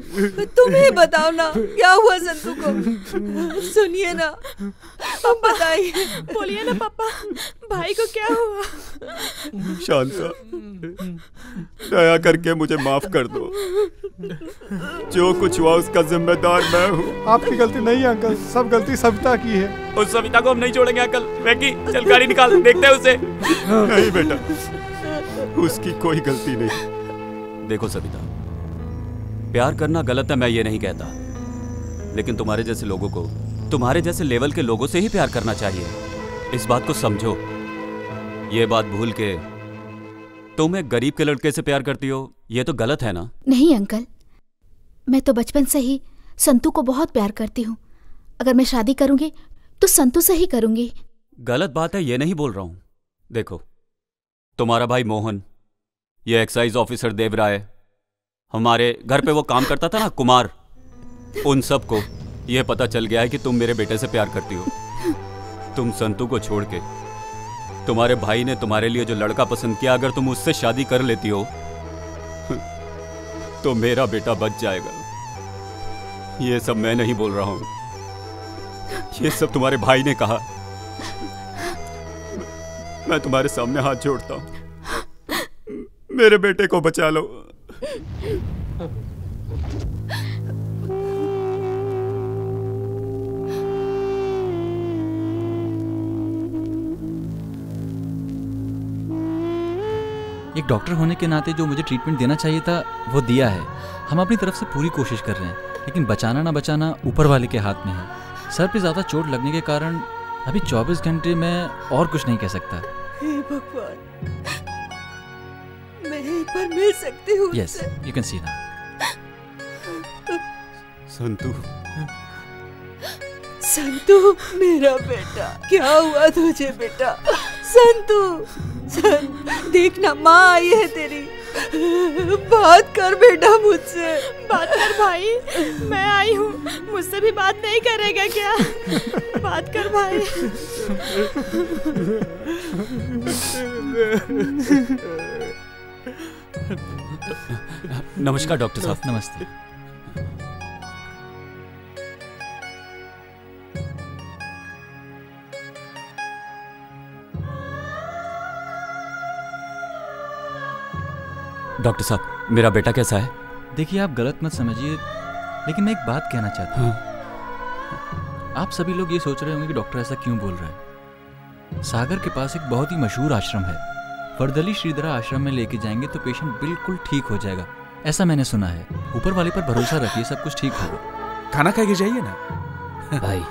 तुम्हें बताओ ना क्या हुआ संतू को, सुनिए ना, अब बताइए, बोलिए ना पापा, भाई को क्या हुआ? शांता, दया करके मुझे माफ कर दो। जो कुछ हुआ उसका जिम्मेदार मैं हूँ। आपकी गलती नहीं है अंकल, सब गलती सविता की है। उस सविता को हम नहीं छोड़ेंगे अंकल। वेंकी, चल गाड़ी निकाल, देखते हैं उसे। नहीं बेटा, उसकी कोई गलती नहीं। देखो सविता, प्यार करना गलत है मैं ये नहीं कहता, लेकिन तुम्हारे जैसे लोगों को, तुम्हारे जैसे लेवल के लोगों से ही प्यार करना चाहिए। इस बात को समझो। ये बात भूल के तुम एक गरीब के लड़के से प्यार करती हो, ये तो गलत है ना? नहीं अंकल, मैं तो बचपन से ही संतू को बहुत प्यार करती हूँ। अगर मैं शादी करूंगी तो संतू से ही करूंगी। गलत बात है ये नहीं बोल रहा हूं। देखो, तुम्हारा भाई मोहन, ये एक्साइज ऑफिसर देवराय, हमारे घर पे वो काम करता था ना, कुमार, उन सबको ये पता चल गया है कि तुम मेरे बेटे से प्यार करती हो। तुम संतू को छोड़ के तुम्हारे भाई ने तुम्हारे लिए जो लड़का पसंद किया, अगर तुम उससे शादी कर लेती हो तो मेरा बेटा बच जाएगा। ये सब मैं नहीं बोल रहा हूं, ये सब तुम्हारे भाई ने कहा। मैं तुम्हारे सामने हाथ जोड़ता हूं, मेरे बेटे को बचा लो। एक डॉक्टर होने के नाते जो मुझे ट्रीटमेंट देना चाहिए था वो दिया है। हम अपनी तरफ से पूरी कोशिश कर रहे हैं, लेकिन बचाना ना बचाना ऊपर वाले के हाथ में है। सर पे ज़्यादा चोट लगने के कारण अभी 24 घंटे में और कुछ नहीं कह सकता। हे भगवान, मैं एक बार मिल सकती हूँ? Yes, you can see now. Santu, Santu मेरा बेटा, क्या हुआ तुझे बेटा? संतू, देखना माँ आई है तेरी, बात कर बेटा मुझसे। बात कर भाई, मैं आई हूँ, मुझसे भी बात नहीं करेगा क्या? बात कर भाई। नमस्कार डॉक्टर साहब। नमस्ते। डॉक्टर साहब, मेरा बेटा कैसा है? देखिए, आप गलत मत समझिए, लेकिन मैं एक बात कहना चाहता हूँ। आप सभी लोग ये सोच रहे होंगे कि डॉक्टर ऐसा क्यों बोल रहा है। सागर के पास एक बहुत ही मशहूर आश्रम है, वर्दली श्रीधरा आश्रम में लेके जाएंगे तो पेशेंट बिल्कुल ठीक हो जाएगा, ऐसा मैंने सुना है। ऊपर वाले पर भरोसा रखिए, सब कुछ ठीक होगा। खाना खा के जाइए ना। भाई,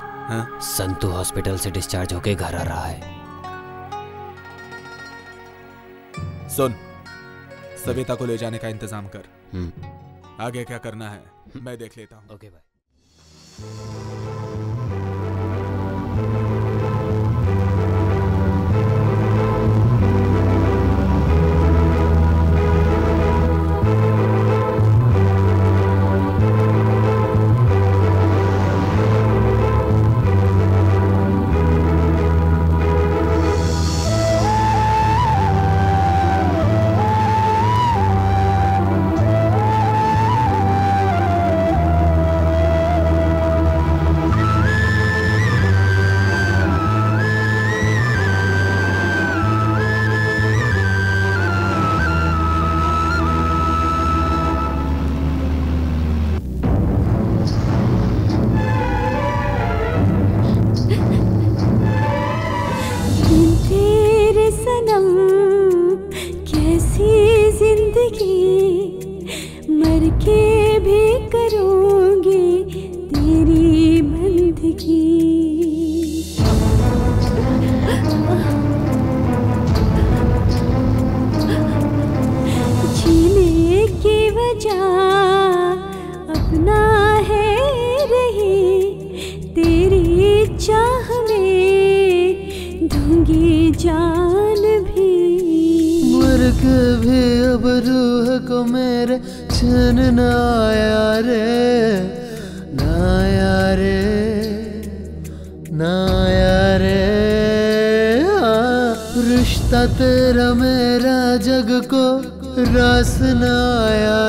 संतू हॉस्पिटल से डिस्चार्ज होके घर आ रहा है। सुन, सविता को ले जाने का इंतजाम कर। आगे क्या करना है मैं देख लेता हूँ। ओके भाई। रिश्ता तेरा मेरा जग को रास न आया